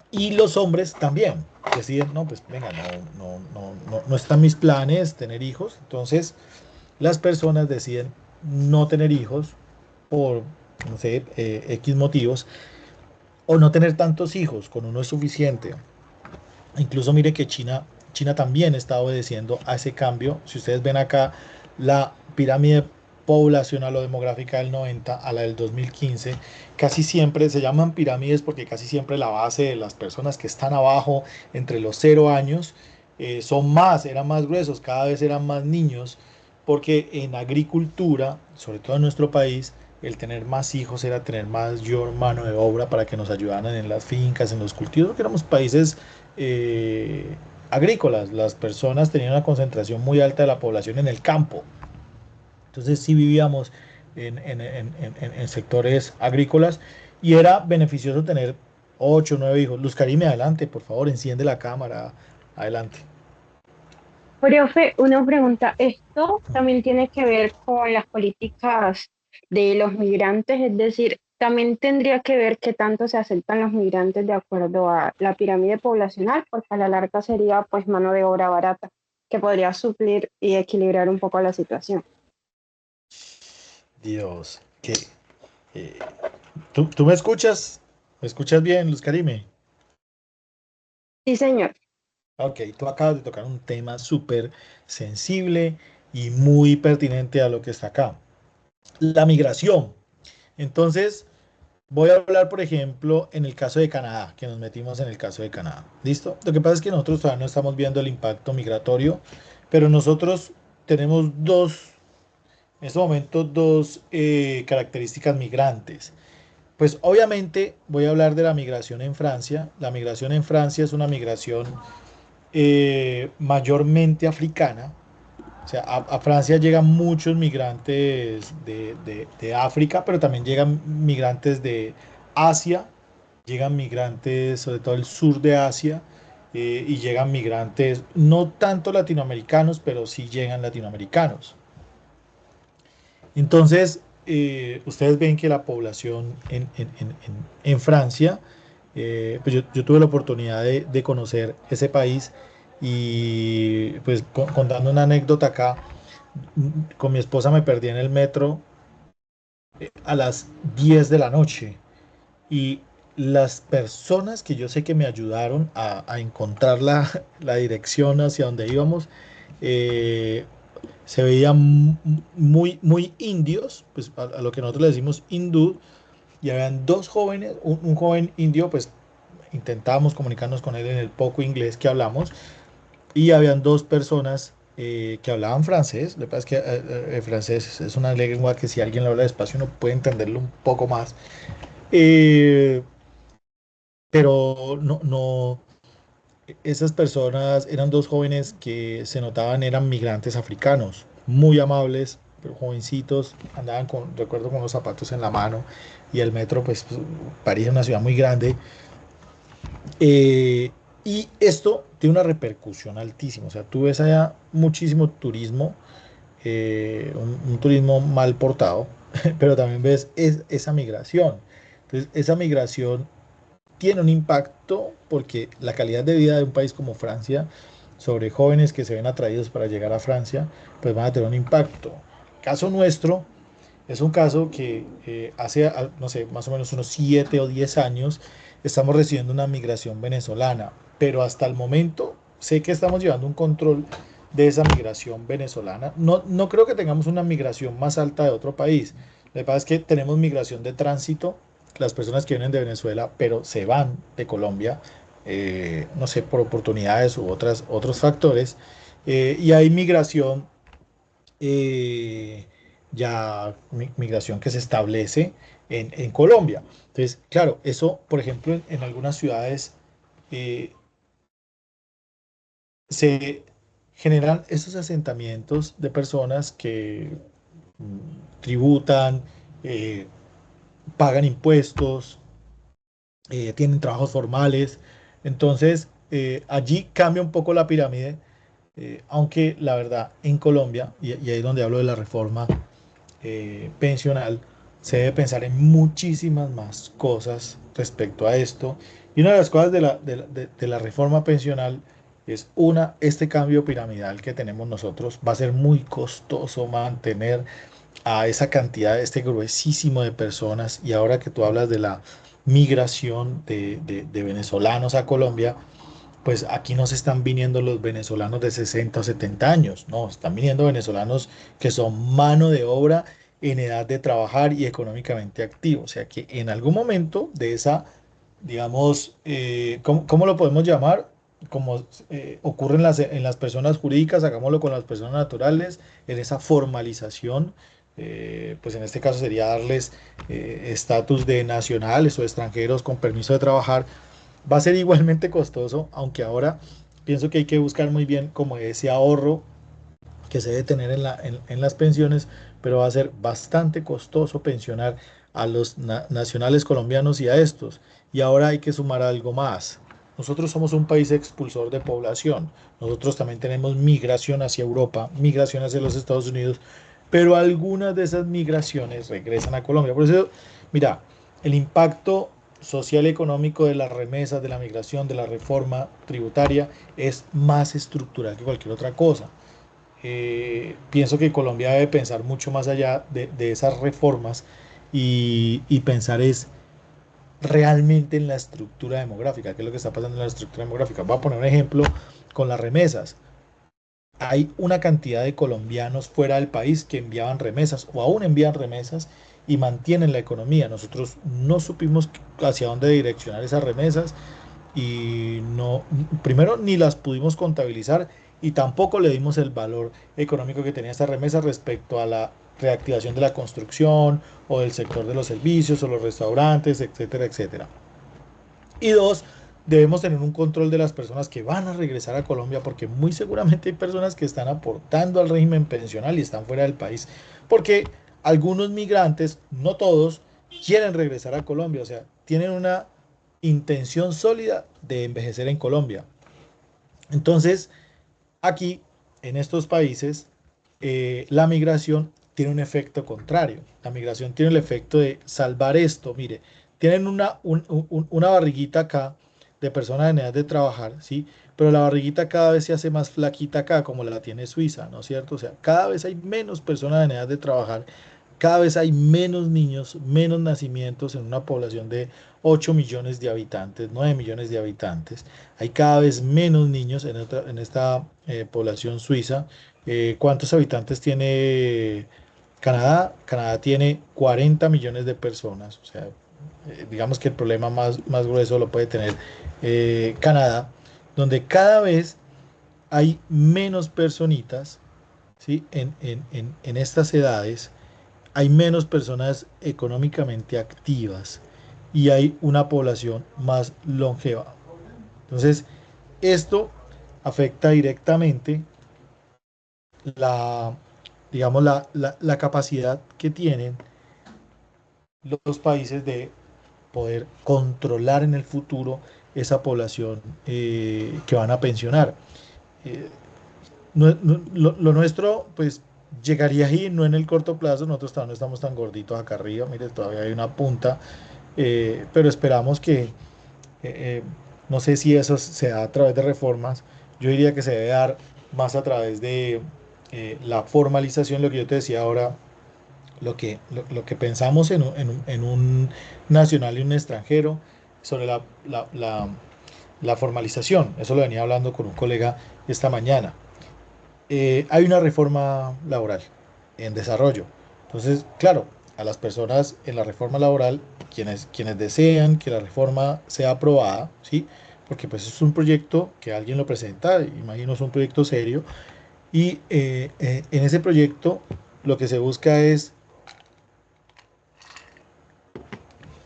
Y los hombres también deciden, no, pues venga, no están mis planes tener hijos. Entonces, las personas deciden no tener hijos por, no sé, X motivos, o no tener tantos hijos, con uno es suficiente. Incluso mire que China también está obedeciendo a ese cambio. Si ustedes ven acá la pirámide poblacional o demográfica del 90 a la del 2015, casi siempre se llaman pirámides porque casi siempre la base de las personas que están abajo, entre los 0 años, eran más gruesos, cada vez eran más niños, porque en agricultura, sobre todo en nuestro país, el tener más hijos era tener mayor mano de obra para que nos ayudaran en las fincas, en los cultivos, porque éramos países eh, agrícolas. Las personas tenían una concentración muy alta de la población en el campo. Entonces sí vivíamos en sectores agrícolas y era beneficioso tener 8 o 9 hijos. Luz Karime, adelante, por favor, enciende la cámara. Adelante. Profe, una pregunta. ¿Esto también tiene que ver con las políticas de los migrantes, es decir, también tendría que ver qué tanto se aceptan los migrantes de acuerdo a la pirámide poblacional, porque a la larga sería pues mano de obra barata que podría suplir y equilibrar un poco la situación. Dios, que eh, ¿tú me escuchas? ¿Me escuchas bien, Luz Karime? Sí, señor. Ok, tú acabas de tocar un tema súper sensible y muy pertinente a lo que está acá. La migración. Entonces, voy a hablar, por ejemplo, en el caso de Canadá, que nos metimos en el caso de Canadá. ¿Listo? Lo que pasa es que nosotros todavía no estamos viendo el impacto migratorio, pero nosotros tenemos en este momento, dos características migrantes. Pues obviamente voy a hablar de la migración en Francia. La migración en Francia es una migración mayormente africana. O sea, a Francia llegan muchos migrantes de África, pero también llegan migrantes de Asia, llegan migrantes sobre todo del sur de Asia, y llegan migrantes no tanto latinoamericanos, pero sí llegan latinoamericanos. Entonces, ustedes ven que la población en Francia, pues yo tuve la oportunidad de conocer ese país y pues contando una anécdota acá, con mi esposa me perdí en el metro a las 10 de la noche y las personas que yo sé que me ayudaron a encontrar la dirección hacia donde íbamos, eh, se veían muy indios, pues a lo que nosotros le decimos hindú, y habían dos jóvenes, un joven indio, pues intentábamos comunicarnos con él en el poco inglés que hablamos, y habían dos personas que hablaban francés. Lo que pasa es que el francés es una lengua que si alguien lo habla despacio uno puede entenderlo un poco más. Eh, pero no, esas personas eran dos jóvenes que se notaban eran migrantes africanos, muy amables, pero jovencitos, andaban con, recuerdo, con los zapatos en la mano y el metro, pues París es una ciudad muy grande. eh, y esto tiene una repercusión altísima, o sea, tú ves allá muchísimo turismo, un turismo mal portado, pero también ves esa migración. Entonces, esa migración tiene un impacto porque la calidad de vida de un país como Francia sobre jóvenes que se ven atraídos para llegar a Francia, pues van a tener un impacto. El caso nuestro es un caso que hace, no sé, más o menos unos 7 o 10 años estamos recibiendo una migración venezolana, pero hasta el momento sé que estamos llevando un control de esa migración venezolana. No creo que tengamos una migración más alta de otro país. Lo que pasa es que tenemos migración de tránsito, las personas que vienen de Venezuela, pero se van de Colombia, no sé, por oportunidades u otros factores, y hay migración eh, ya migración que se establece en Colombia. Entonces, claro, eso, por ejemplo, en algunas ciudades eh, se generan esos asentamientos de personas que tributan, eh, pagan impuestos, tienen trabajos formales. Entonces, allí cambia un poco la pirámide, aunque la verdad en Colombia, y ahí es donde hablo de la reforma pensional, se debe pensar en muchísimas más cosas respecto a esto. Y una de las cosas de la reforma pensional es este cambio piramidal que tenemos nosotros. Va a ser muy costoso mantener a esa cantidad, este gruesísimo de personas. Y ahora que tú hablas de la migración de venezolanos a Colombia, pues aquí no se están viniendo los venezolanos de 60 o 70 años, no, están viniendo venezolanos que son mano de obra en edad de trabajar y económicamente activos. O sea que en algún momento de esa, digamos, ¿cómo lo podemos llamar? Como ocurre en las personas jurídicas, hagámoslo con las personas naturales, en esa formalización, pues en este caso sería darles estatus de nacionales o extranjeros con permiso de trabajar. Va a ser igualmente costoso, aunque ahora pienso que hay que buscar muy bien como ese ahorro que se debe tener en las pensiones, pero va a ser bastante costoso pensionar a los nacionales colombianos y a estos. Y ahora hay que sumar algo más. Nosotros somos un país expulsor de población. Nosotros también tenemos migración hacia Europa, migración hacia los Estados Unidos. pero algunas de esas migraciones regresan a Colombia. Por eso, mira, el impacto social y económico de las remesas, de la migración, de la reforma tributaria es más estructural que cualquier otra cosa. Pienso que Colombia debe pensar mucho más allá de esas reformas y pensar es realmente en la estructura demográfica, qué es lo que está pasando en la estructura demográfica. Voy a poner un ejemplo con las remesas. Hay una cantidad de colombianos fuera del país que enviaban remesas o aún envían remesas y mantienen la economía. Nosotros no supimos hacia dónde direccionar esas remesas y no, primero ni las pudimos contabilizar y tampoco le dimos el valor económico que tenía esta remesa respecto a la reactivación de la construcción o del sector de los servicios o los restaurantes, etcétera, etcétera. Y dos, debemos tener un control de las personas que van a regresar a Colombia porque muy seguramente hay personas que están aportando al régimen pensional y están fuera del país porque algunos migrantes, no todos, quieren regresar a Colombia, o sea, tienen una intención sólida de envejecer en Colombia. Entonces, aquí, en estos países, la migración tiene un efecto contrario. La migración tiene el efecto de salvar esto. Mire, tienen una barriguita acá de personas en edad de trabajar, ¿sí? Pero la barriguita cada vez se hace más flaquita acá, como la tiene Suiza, ¿no es cierto? O sea, cada vez hay menos personas en edad de trabajar, cada vez hay menos niños, menos nacimientos en una población de 8 millones de habitantes, 9 millones de habitantes. Hay cada vez menos niños en esta población suiza. ¿Cuántos habitantes tiene Canadá? Canadá tiene 40 millones de personas. O sea, digamos que el problema más grueso lo puede tener Canadá, donde cada vez hay menos personitas, ¿sí? En estas edades hay menos personas económicamente activas y hay una población más longeva. Entonces, esto afecta directamente la, digamos, la capacidad que tienen los países de poder controlar en el futuro esa población que van a pensionar. Eh, lo nuestro, pues, llegaría ahí, no en el corto plazo, nosotros todavía no estamos tan gorditos acá arriba, mire, todavía hay una punta, pero esperamos que, eh, no sé si eso se da a través de reformas, yo diría que se debe dar más a través de la formalización, lo que yo te decía ahora, lo que pensamos en un nacional y un extranjero sobre la formalización, eso lo venía hablando con un colega esta mañana. Hay una reforma laboral en desarrollo. Entonces, claro, a las personas en la reforma laboral, quienes desean que la reforma sea aprobada, ¿sí? Porque pues es un proyecto que alguien lo presenta, imagino es un proyecto serio, y en ese proyecto lo que se busca es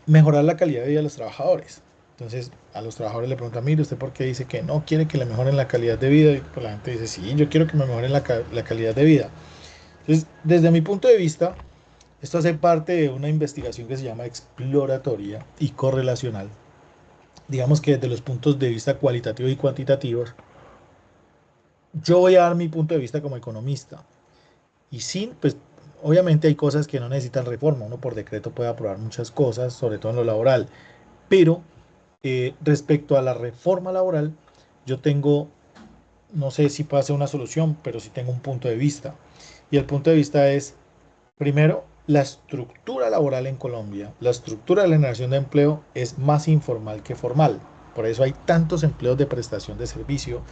mejorar la calidad de vida de los trabajadores. Entonces, a los trabajadores le preguntan, mire, ¿usted por qué dice que no quiere que le mejoren la calidad de vida? Y pues la gente dice, sí, yo quiero que me mejoren la calidad de vida. Entonces, desde mi punto de vista, esto hace parte de una investigación que se llama exploratoria y correlacional. Digamos que desde los puntos de vista cualitativos y cuantitativos, yo voy a dar mi punto de vista como economista. Y sin, pues, obviamente hay cosas que no necesitan reforma. Uno por decreto puede aprobar muchas cosas, sobre todo en lo laboral. Pero respecto a la reforma laboral, yo tengo, no sé si puede ser una solución, pero sí tengo un punto de vista. Y el punto de vista es, primero, la estructura laboral en Colombia, la estructura de la generación de empleo es más informal que formal. Por eso hay tantos empleos de prestación de servicio,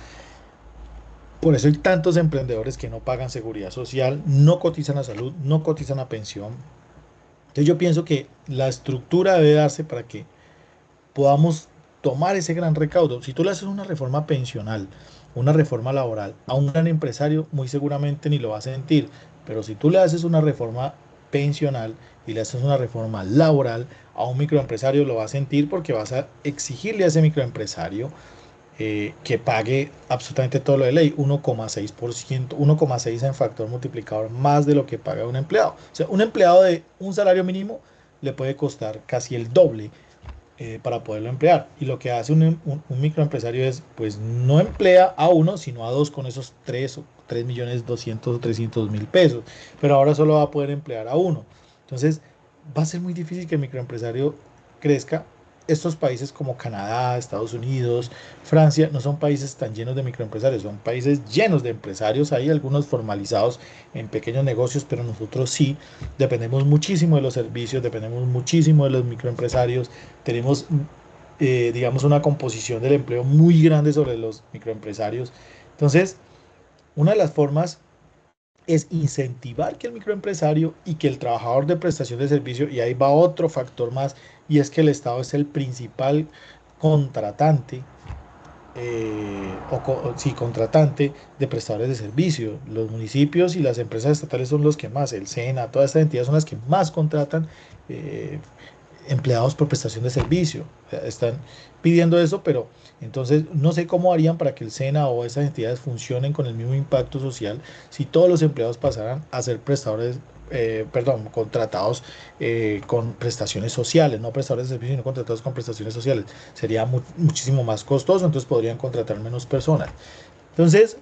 por eso hay tantos emprendedores que no pagan seguridad social, no cotizan a salud, no cotizan a pensión. Entonces yo pienso que la estructura debe darse para que podamos tomar ese gran recaudo. Si tú le haces una reforma pensional, una reforma laboral a un gran empresario, muy seguramente ni lo va a sentir. Pero si tú le haces una reforma pensional y le haces una reforma laboral a un microempresario, lo va a sentir porque vas a exigirle a ese microempresario que pague absolutamente todo lo de ley, 1,6%, 1,6 en factor multiplicador más de lo que paga un empleado. O sea, un empleado de un salario mínimo le puede costar casi el doble para poderlo emplear. Y lo que hace un microempresario es, pues no emplea a uno, sino a dos con esos 3.200.000 o 300.000 pesos. Pero ahora solo va a poder emplear a uno. Entonces, va a ser muy difícil que el microempresario crezca. Estos países como Canadá, Estados Unidos, Francia, no son países tan llenos de microempresarios, son países llenos de empresarios. Hay algunos formalizados en pequeños negocios, pero nosotros sí dependemos muchísimo de los servicios, dependemos muchísimo de los microempresarios. Tenemos, digamos, una composición del empleo muy grande sobre los microempresarios. Entonces, una de las formas es incentivar que el microempresario y que el trabajador de prestación de servicio, y ahí va otro factor más, y es que el Estado es el principal contratante, sí, contratante de prestadores de servicio. Los municipios y las empresas estatales son los que más, el SENA, todas estas entidades son las que más contratan eh, empleados por prestación de servicio. O sea, están pidiendo eso, pero entonces no sé cómo harían para que el SENA o esas entidades funcionen con el mismo impacto social si todos los empleados pasaran a ser prestadores, perdón, contratados con prestaciones sociales, no prestadores de servicio, sino contratados con prestaciones sociales. Sería muchísimo más costoso, entonces podrían contratar menos personas. Entonces,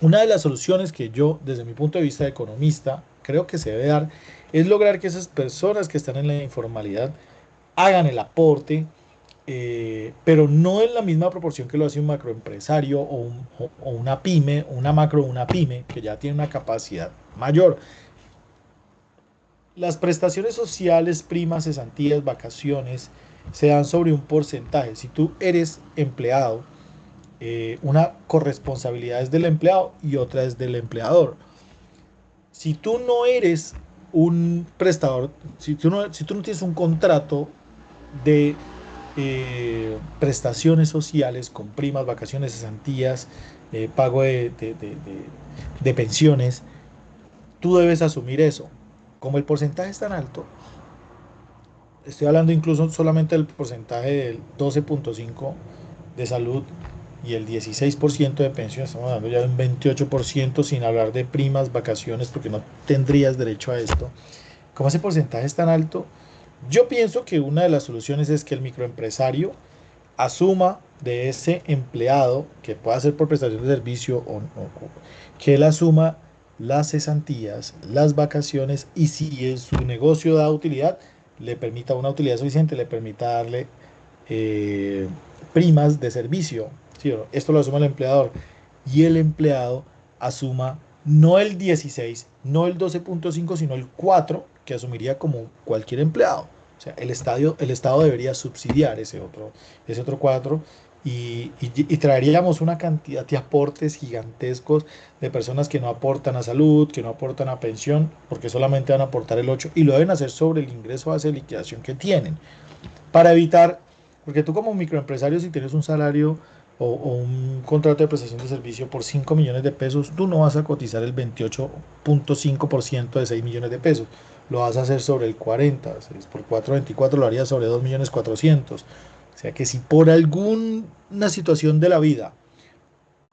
una de las soluciones que yo, desde mi punto de vista de economista, creo que se debe dar es lograr que esas personas que están en la informalidad hagan el aporte, pero no en la misma proporción que lo hace un macroempresario o una pyme, una macro o una pyme, que ya tiene una capacidad mayor. Las prestaciones sociales, primas, cesantías, vacaciones, se dan sobre un porcentaje. Si tú eres empleado, una corresponsabilidad es del empleado y otra es del empleador. Si tú no eres un prestador, si tú no tienes un contrato de prestaciones sociales con primas, vacaciones, cesantías, pago de pensiones, tú debes asumir eso. Como el porcentaje es tan alto, estoy hablando incluso solamente del porcentaje del 12.5 de salud y el 16% de pensión, estamos hablando ya de un 28% sin hablar de primas, vacaciones, porque no tendrías derecho a esto. Como ese porcentaje es tan alto, yo pienso que una de las soluciones es que el microempresario asuma de ese empleado, que pueda ser por prestación de servicio que él asuma las cesantías, las vacaciones, y si en su negocio da utilidad, le permita una utilidad suficiente, le permita darle eh, primas de servicio. ¿Sí? Esto lo asume el empleador y el empleado asuma no el 16, no el 12.5, sino el 4 que asumiría como cualquier empleado. O sea, el Estado debería subsidiar ese otro 4 y traeríamos una cantidad de aportes gigantescos de personas que no aportan a salud, que no aportan a pensión, porque solamente van a aportar el 8 y lo deben hacer sobre el ingreso base de liquidación que tienen para evitar, porque tú como microempresario, si tienes un salario o un contrato de prestación de servicio por 5 millones de pesos, tú no vas a cotizar el 28.5% de 6 millones de pesos, lo vas a hacer sobre el 40, 6 por 4, 24, lo harías sobre 2.400.000. O sea que si por alguna situación de la vida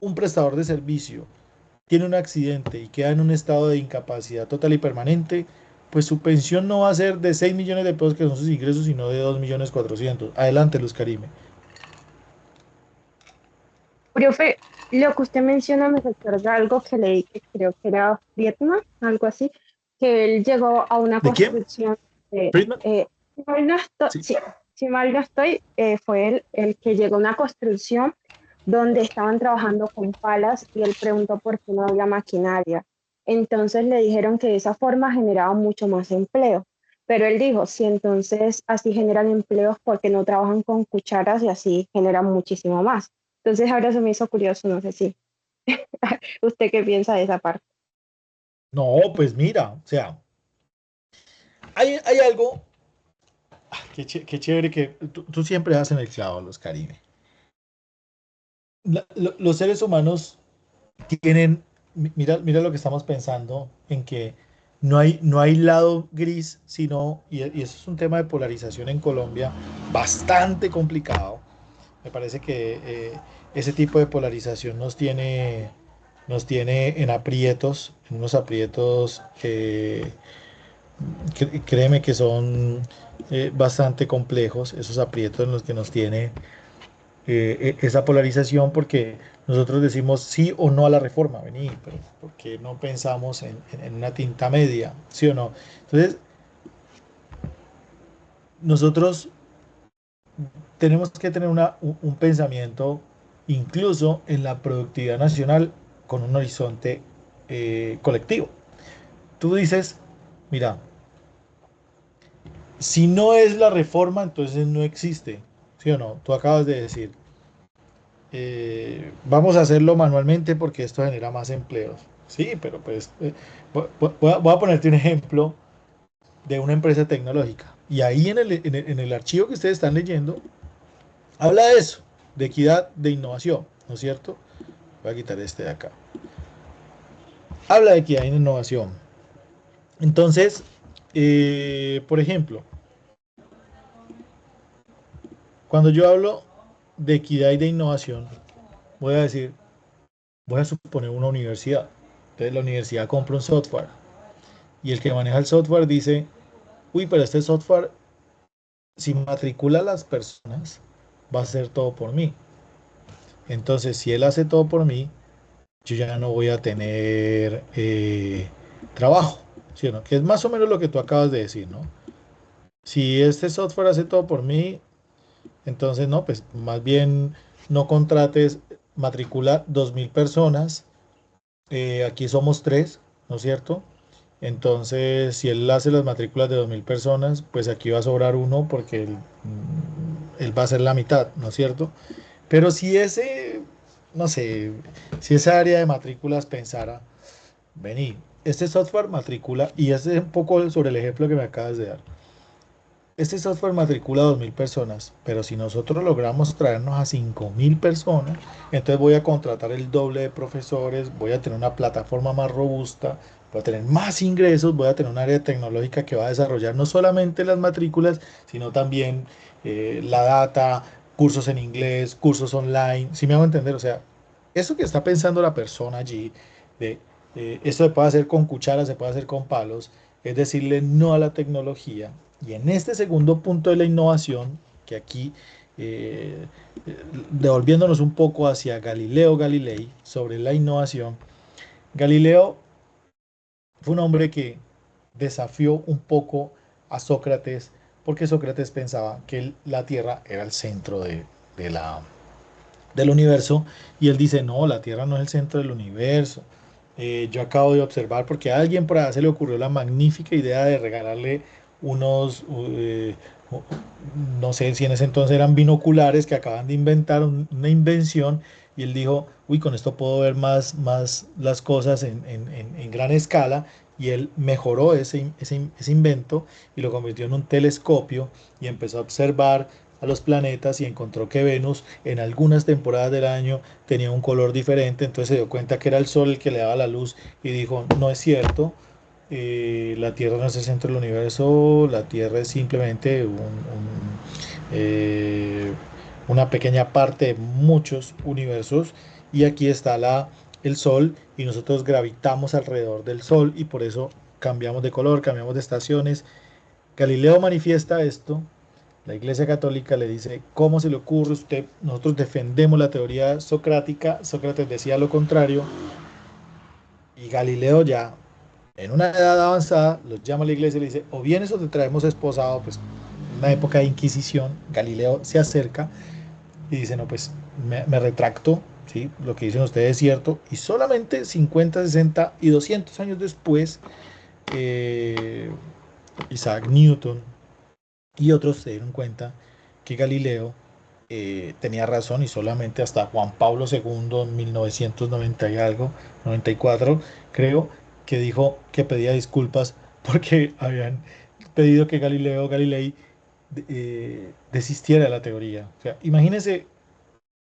un prestador de servicio tiene un accidente y queda en un estado de incapacidad total y permanente, pues su pensión no va a ser de 6 millones de pesos que son sus ingresos, sino de 2.400.000. Adelante, Luz Karime. Profe, lo que usted menciona me recuerda algo que leí que creo que era Friedman, algo así, que él llegó a una ¿De quién? construcción de, ¿Friedman? si mal no estoy, Sí. sí, si mal no estoy, fue él el que llegó a una construcción donde estaban trabajando con palas y él preguntó por qué no había maquinaria. Entonces le dijeron que de esa forma generaba mucho más empleo. Pero él dijo, si entonces así generan empleos, porque no trabajan con cucharas y así generan muchísimo más? Entonces ahora se me hizo curioso, no sé si usted qué piensa de esa parte. No, pues mira, o sea, hay algo, qué chévere que tú siempre das en el clavo, Luz Karime. Los seres humanos tienen, mira lo que estamos pensando, en que no hay lado gris, sino, y eso es un tema de polarización en Colombia bastante complicado. Me parece que ese tipo de polarización nos tiene en aprietos, en unos aprietos Créeme que son bastante complejos esos aprietos en los que nos tiene esa polarización, porque nosotros decimos sí o no a la reforma, vení, pero ¿por qué no pensamos en una tinta media? ¿Sí o no? Entonces, nosotros tenemos que tener un pensamiento incluso en la productividad nacional con un horizonte colectivo. Tú dices, mira, si no es la reforma, entonces no existe, ¿sí o no? Tú acabas de decir, vamos a hacerlo manualmente porque esto genera más empleos. Sí, pero pues voy a ponerte un ejemplo de una empresa tecnológica. Y ahí en el archivo que ustedes están leyendo, habla de eso, de equidad, de innovación, ¿no es cierto? Voy a quitar este de acá. Habla de equidad e innovación. Entonces, por ejemplo, cuando yo hablo de equidad y de innovación, voy a decir, voy a suponer una universidad. Entonces la universidad compra un software y el que maneja el software dice, uy, pero este software, si matricula a las personas, va a hacer todo por mí. Entonces, si él hace todo por mí, yo ya no voy a tener trabajo, ¿sí o no? Que es más o menos lo que tú acabas de decir, ¿no? Si este software hace todo por mí, entonces no, pues más bien no contrates, matricula 2000 personas, aquí somos tres, ¿no es cierto? Entonces, si él hace las matrículas de 2000 personas, pues aquí va a sobrar uno porque él va a ser la mitad, ¿no es cierto? Pero si ese, no sé, si esa área de matrículas pensara, vení, este software matricula, y este es un poco sobre el ejemplo que me acabas de dar. Este software matricula 2000 personas, pero si nosotros logramos traernos a 5000 personas, entonces voy a contratar el doble de profesores, voy a tener una plataforma más robusta, voy a tener más ingresos, voy a tener un área tecnológica que va a desarrollar no solamente las matrículas, sino también la data, cursos en inglés, cursos online. ¿Sí me hago entender? O sea, eso que está pensando la persona allí, de esto se puede hacer con cucharas, se puede hacer con palos, es decirle no a la tecnología. Y en este segundo punto de la innovación, que aquí, eh, devolviéndonos un poco hacia Galileo Galilei, sobre la innovación, Galileo fue un hombre que desafió un poco a Sócrates, porque Sócrates pensaba que la Tierra era el centro de la, del universo, y él dice, no, la Tierra no es el centro del universo. Yo acabo de observar, porque a alguien por allá se le ocurrió la magnífica idea de regalarle unos, no sé si en ese entonces eran binoculares que acaban de inventar, una invención, y él dijo, uy, con esto puedo ver más las cosas en gran escala, y él mejoró ese invento y lo convirtió en un telescopio y empezó a observar a los planetas y encontró que Venus en algunas temporadas del año tenía un color diferente, entonces se dio cuenta que era el Sol el que le daba la luz y dijo, no es cierto, la Tierra no es el centro del universo, la Tierra es simplemente eh, una pequeña parte de muchos universos, y aquí está el Sol y nosotros gravitamos alrededor del Sol y por eso cambiamos de color, cambiamos de estaciones. Galileo manifiesta esto. La Iglesia Católica le dice, ¿cómo se le ocurre a usted? Nosotros defendemos la teoría socrática, Sócrates decía lo contrario, y Galileo ya en una edad avanzada los llama a la iglesia y le dice, o vienes o te traemos esposado, pues una época de Inquisición, Galileo se acerca y dice, no, pues me retracto, ¿sí? Lo que dicen ustedes es cierto, y solamente 50, 60 y 200 años después, eh, Isaac Newton y otros se dieron cuenta que Galileo tenía razón, y solamente hasta Juan Pablo II en 1990 y algo, 94 creo, que dijo que pedía disculpas porque habían pedido que Galileo Galilei desistiera de la teoría. O sea, imagínense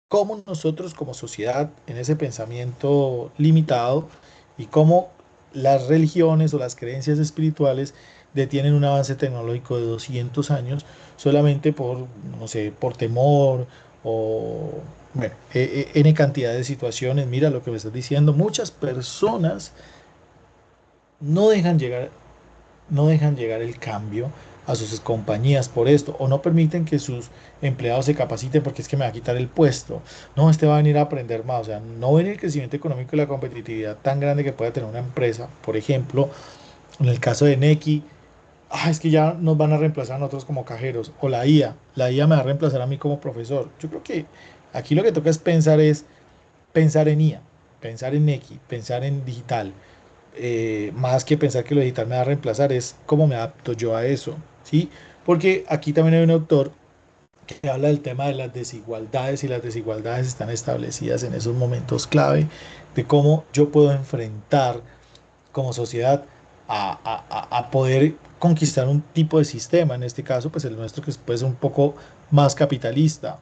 cómo nosotros como sociedad en ese pensamiento limitado, y cómo las religiones o las creencias espirituales detienen un avance tecnológico de 200 años solamente por, no sé, por temor o, bueno, N cantidad de situaciones. Mira lo que me estás diciendo, muchas personas no dejan llegar, no dejan llegar el cambio a sus compañías por esto, o no permiten que sus empleados se capaciten porque es que me va a quitar el puesto. No, este va a venir a aprender más. O sea, no ven el crecimiento económico y la competitividad tan grande que puede tener una empresa. Por ejemplo, en el caso de Nequi, es que ya nos van a reemplazar a nosotros como cajeros, o la IA me va a reemplazar a mí como profesor. Yo creo que aquí lo que toca es pensar en IA, pensar en X, pensar en digital, más que pensar que lo digital me va a reemplazar, es cómo me adapto yo a eso, ¿sí? Porque aquí también hay un autor que habla del tema de las desigualdades y las desigualdades están establecidas en esos momentos clave de cómo yo puedo enfrentar como sociedad a poder conquistar un tipo de sistema, en este caso, pues el nuestro que es pues un poco más capitalista,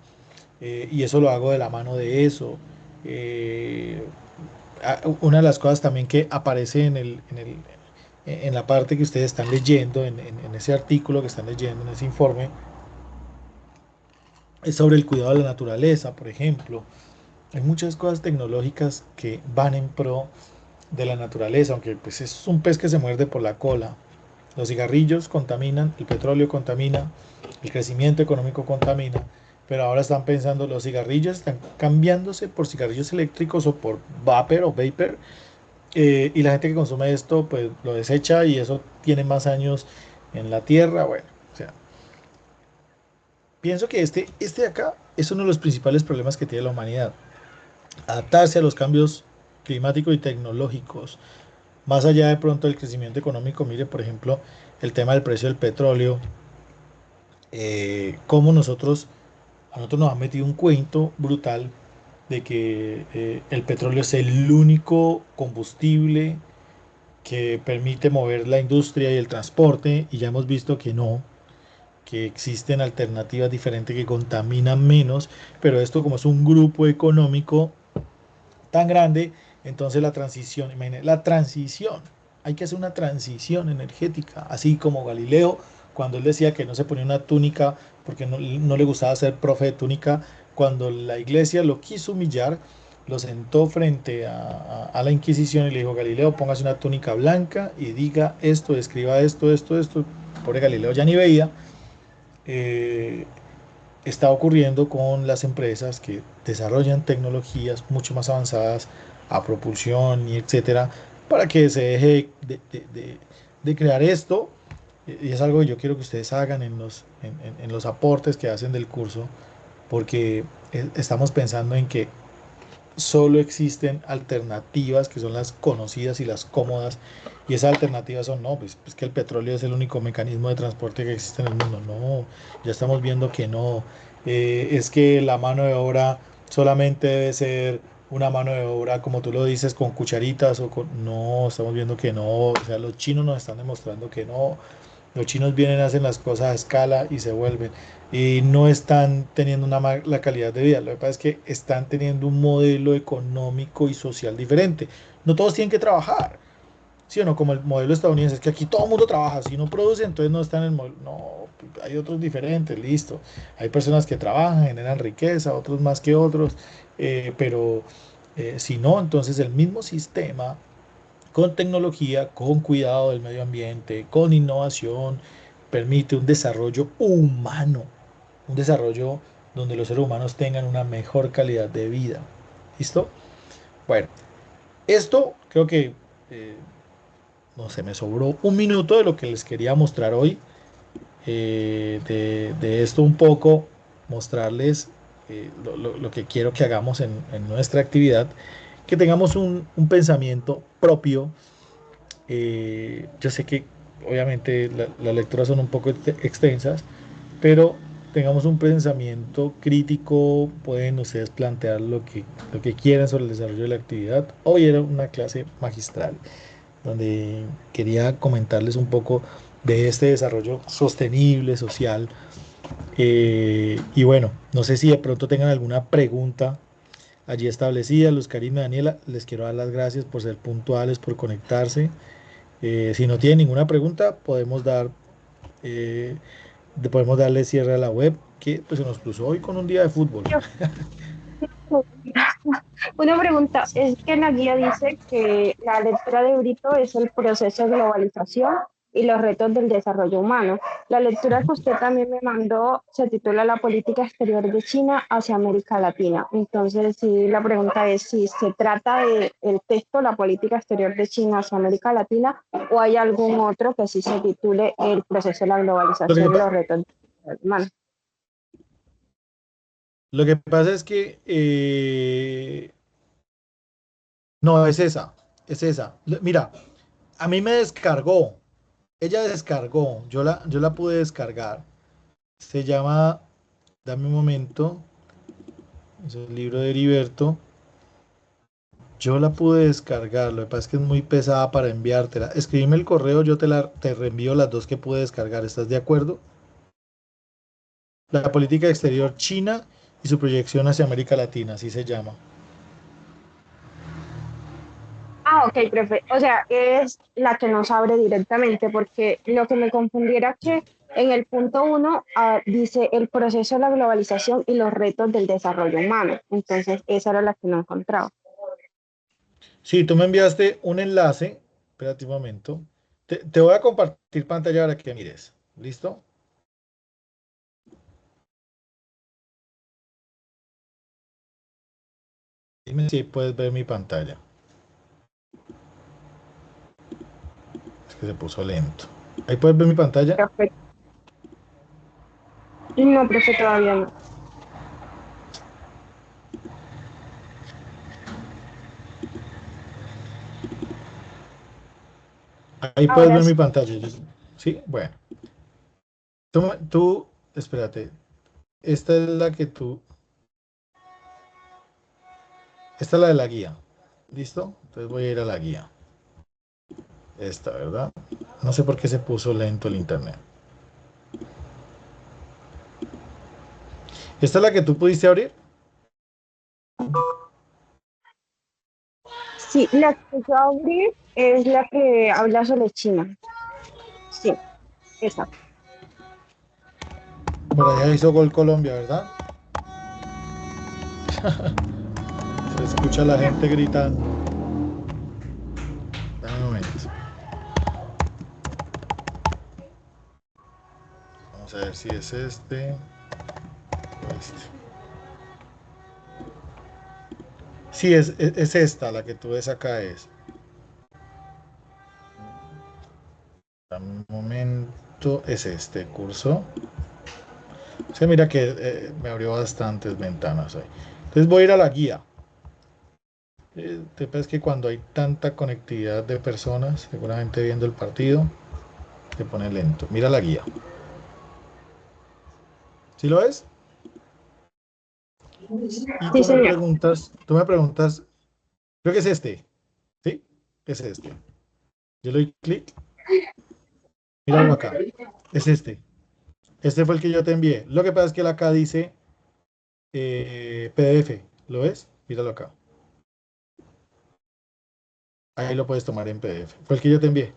y eso lo hago de la mano de eso. Eh, una de las cosas también que aparece en la parte que ustedes están leyendo, en ese artículo que están leyendo, en ese informe, es sobre el cuidado de la naturaleza, por ejemplo. Hay muchas cosas tecnológicas que van en pro de la naturaleza, aunque pues es un pez que se muerde por la cola. Los cigarrillos contaminan, el petróleo contamina, el crecimiento económico contamina, pero ahora están pensando, los cigarrillos están cambiándose por cigarrillos eléctricos o por vapor, y la gente que consume esto pues lo desecha y eso tiene más años en la tierra. Bueno, o sea, pienso que este de acá es uno de los principales problemas que tiene la humanidad, adaptarse a los cambios climáticos y tecnológicos. Más allá de pronto del crecimiento económico, mire, por ejemplo, el tema del precio del petróleo, cómo a nosotros nos han metido un cuento brutal de que el petróleo es el único combustible que permite mover la industria y el transporte, y ya hemos visto que no, que existen alternativas diferentes que contaminan menos, pero esto como es un grupo económico tan grande, entonces la transición, imagínate, la transición, hay que hacer una transición energética, así como Galileo, cuando él decía que no se ponía una túnica porque no le gustaba ser profe de túnica, cuando la iglesia lo quiso humillar, lo sentó frente a la Inquisición y le dijo, Galileo, póngase una túnica blanca y diga esto, escriba esto. Pobre Galileo ya ni veía. Eh, Está ocurriendo con las empresas que desarrollan tecnologías mucho más avanzadas a propulsión y etcétera, para que se deje de crear esto. Y es algo que yo quiero que ustedes hagan en los aportes que hacen del curso, porque estamos pensando en que solo existen alternativas que son las conocidas y las cómodas, y esas alternativas son, no, pues que el petróleo es el único mecanismo de transporte que existe en el mundo. No, ya estamos viendo que no. Es que la mano de obra solamente debe ser una mano de obra, como tú lo dices, con cucharitas o con... No, estamos viendo que no. O sea, los chinos nos están demostrando que no. Los chinos vienen, hacen las cosas a escala y se vuelven. Y no están teniendo la calidad de vida. Lo que pasa es que están teniendo un modelo económico y social diferente. No todos tienen que trabajar. ¿Sí o no? Como el modelo estadounidense, es que aquí todo el mundo trabaja. Si no produce, entonces no están en el modelo. No, hay otros diferentes, listo. Hay personas que trabajan, generan riqueza, otros más que otros. Pero si no, entonces el mismo sistema con tecnología, con cuidado del medio ambiente, con innovación, permite un desarrollo humano, un desarrollo donde los seres humanos tengan una mejor calidad de vida. ¿Listo? Bueno, esto creo que, eh, no sé, me sobró un minuto de lo que les quería mostrar hoy, de esto un poco, mostrarles lo que quiero que hagamos en nuestra actividad, que tengamos un pensamiento propio. Yo sé que obviamente las lecturas son un poco extensas, pero tengamos un pensamiento crítico, pueden ustedes plantear lo que quieran sobre el desarrollo de la actividad. Hoy era una clase magistral donde quería comentarles un poco de este desarrollo sostenible, social. Y bueno, no sé si de pronto tengan alguna pregunta allí establecida. Luz Karina, Daniela, les quiero dar las gracias por ser puntuales, por conectarse. Si no tienen ninguna pregunta, eh, podemos darle cierre a la web, que pues, se nos cruzó hoy con un día de fútbol. Yo- Una pregunta, es que en la guía dice que la lectura de Brito es el proceso de globalización. y los retos del desarrollo humano. La lectura que usted también me mandó se titula La política exterior de China hacia América Latina. Entonces, sí, la pregunta es si se trata de el texto La política exterior de China hacia América Latina o hay algún otro que sí se titule El proceso de la Lo que, globalización y los retos del desarrollo humano. lo que pasa es que no, es esa, es esa. Mira, a mí me descargó, ella descargó, yo la pude descargar. Se llama, dame un momento, es el libro de Heriberto. Yo la pude descargar, lo que pasa es que es muy pesada para enviártela. Escribime el correo, yo te reenvío las dos que pude descargar. ¿Estás de acuerdo? La política exterior china y su proyección hacia América Latina, así se llama. Ah, ok, profe. O sea, es la que nos abre directamente, porque lo que me confundiera que en el punto uno dice el proceso de la globalización y los retos del desarrollo humano. Entonces, esa era la que no encontraba. Sí, tú me enviaste un enlace. Espérate un momento. Te voy a compartir pantalla para que mires. ¿Listo? Dime si puedes ver mi pantalla. Es que se puso lento. ¿Ahí puedes ver mi pantalla? Perfecto. No, profe, todavía no. Ahí puedes Ahora ver mi sí. pantalla. ¿Sí? Bueno. Espérate. Esta es la que tú. Esta es la de la guía. ¿Listo? Entonces voy a ir a la guía. Esta, ¿verdad? No sé por qué se puso lento el internet. ¿Esta es la que tú pudiste abrir? Sí, la que yo abrí es la que habla sobre China. Sí, esa. Por allá hizo gol Colombia, ¿verdad? Se escucha la gente gritando. Dame un momento. Vamos a ver si es este o este. Sí, es esta, la que tú ves acá es. Dame un momento, es este curso. Se mira que me abrió bastantes ventanas hoy. Entonces voy a ir a la guía. Te parece que cuando hay tanta conectividad de personas, seguramente viendo el partido, se pone lento. Mira la guía. ¿Sí lo ves? Y Sí, señor. tú me preguntas, creo que es este, ¿sí? Es este. Yo le doy clic, míralo acá. Es este. Este fue el que yo te envié. Lo que pasa es que él acá dice PDF. ¿Lo ves? Míralo acá. Ahí lo puedes tomar en PDF. Fue el que yo te envié.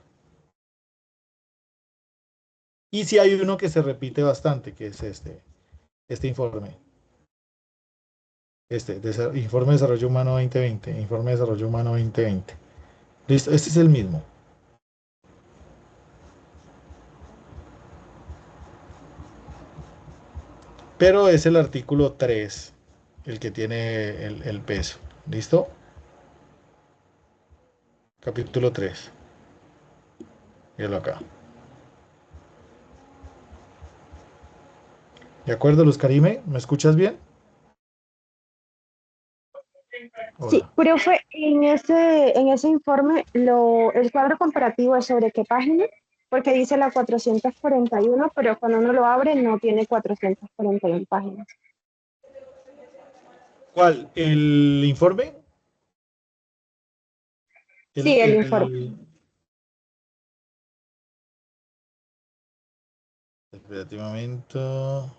Y si hay uno que se repite bastante, que es este informe. Informe de Desarrollo Humano 2020. Informe de Desarrollo Humano 2020. Listo, este es el mismo. Pero es el artículo 3 el que tiene el peso. ¿Listo? Capítulo 3. Míralo acá. ¿De acuerdo, Luz Karime? ¿Me escuchas bien? Sí, Hola. profe, en ese informe el cuadro comparativo es sobre qué página, porque dice la 441, pero cuando uno lo abre no tiene 441 páginas. ¿Cuál? ¿El informe? El, Sí, el informe. el... Espérate un momento.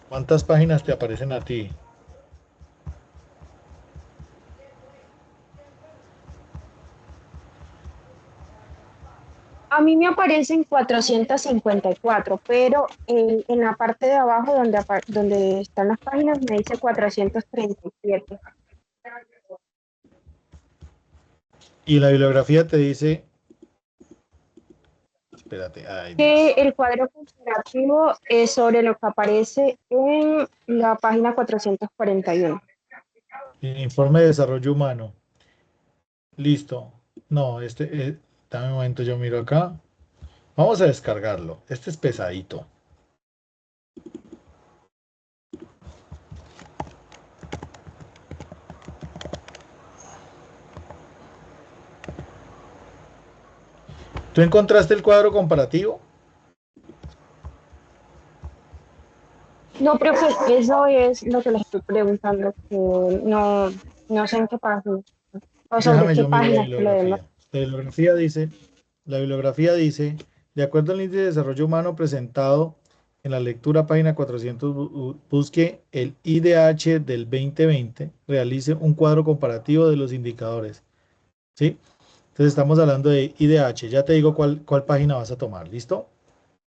¿Cuántas páginas te aparecen a ti? A mí me aparecen 454, pero en la parte de abajo donde están las páginas me dice 437. Y la bibliografía te dice, espérate, ay Que Dios. el cuadro comparativo es sobre lo que aparece en la página 441. El informe de desarrollo humano. Listo. No, dame un momento, yo miro acá. Vamos a descargarlo. Este es pesadito. ¿Tú encontraste el cuadro comparativo? No, profe, eso es lo que le estoy preguntando, que no, no sé en qué página, o sobre Déjame qué yo miro la páginas que le demos. bibliografía. La bibliografía dice, de acuerdo al índice de desarrollo humano presentado en la lectura página 400, busque el IDH del 2020, realice un cuadro comparativo de los indicadores. ¿Sí? Entonces estamos hablando de IDH. Ya te digo cuál página vas a tomar. ¿Listo?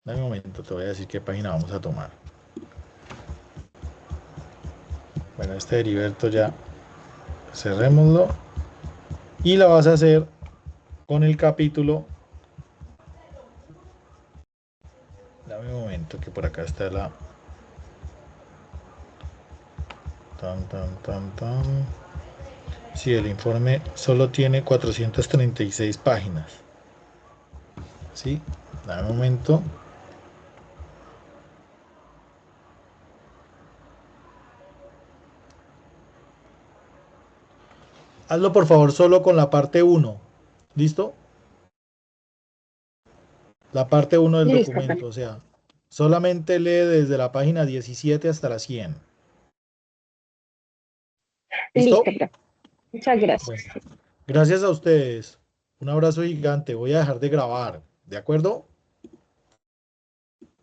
Dame un momento, te voy a decir qué página vamos a tomar. Bueno, este Heriberto ya cerrémoslo. Y la vas a hacer con el capítulo. Dame un momento que por acá está la. Tan, tan, tan, tan. Sí, el informe solo tiene 436 páginas. ¿Sí? Dame un momento. Hazlo por favor solo con la parte uno. ¿Listo? La parte uno del Listo, documento. profe. O sea, solamente lee desde la página 17 hasta la 100. Listo, ¿Listo? profe. Muchas gracias. Bueno, gracias a ustedes. Un abrazo gigante. Voy a dejar de grabar. ¿De acuerdo?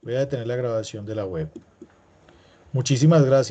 Voy a detener la grabación de la web. Muchísimas gracias.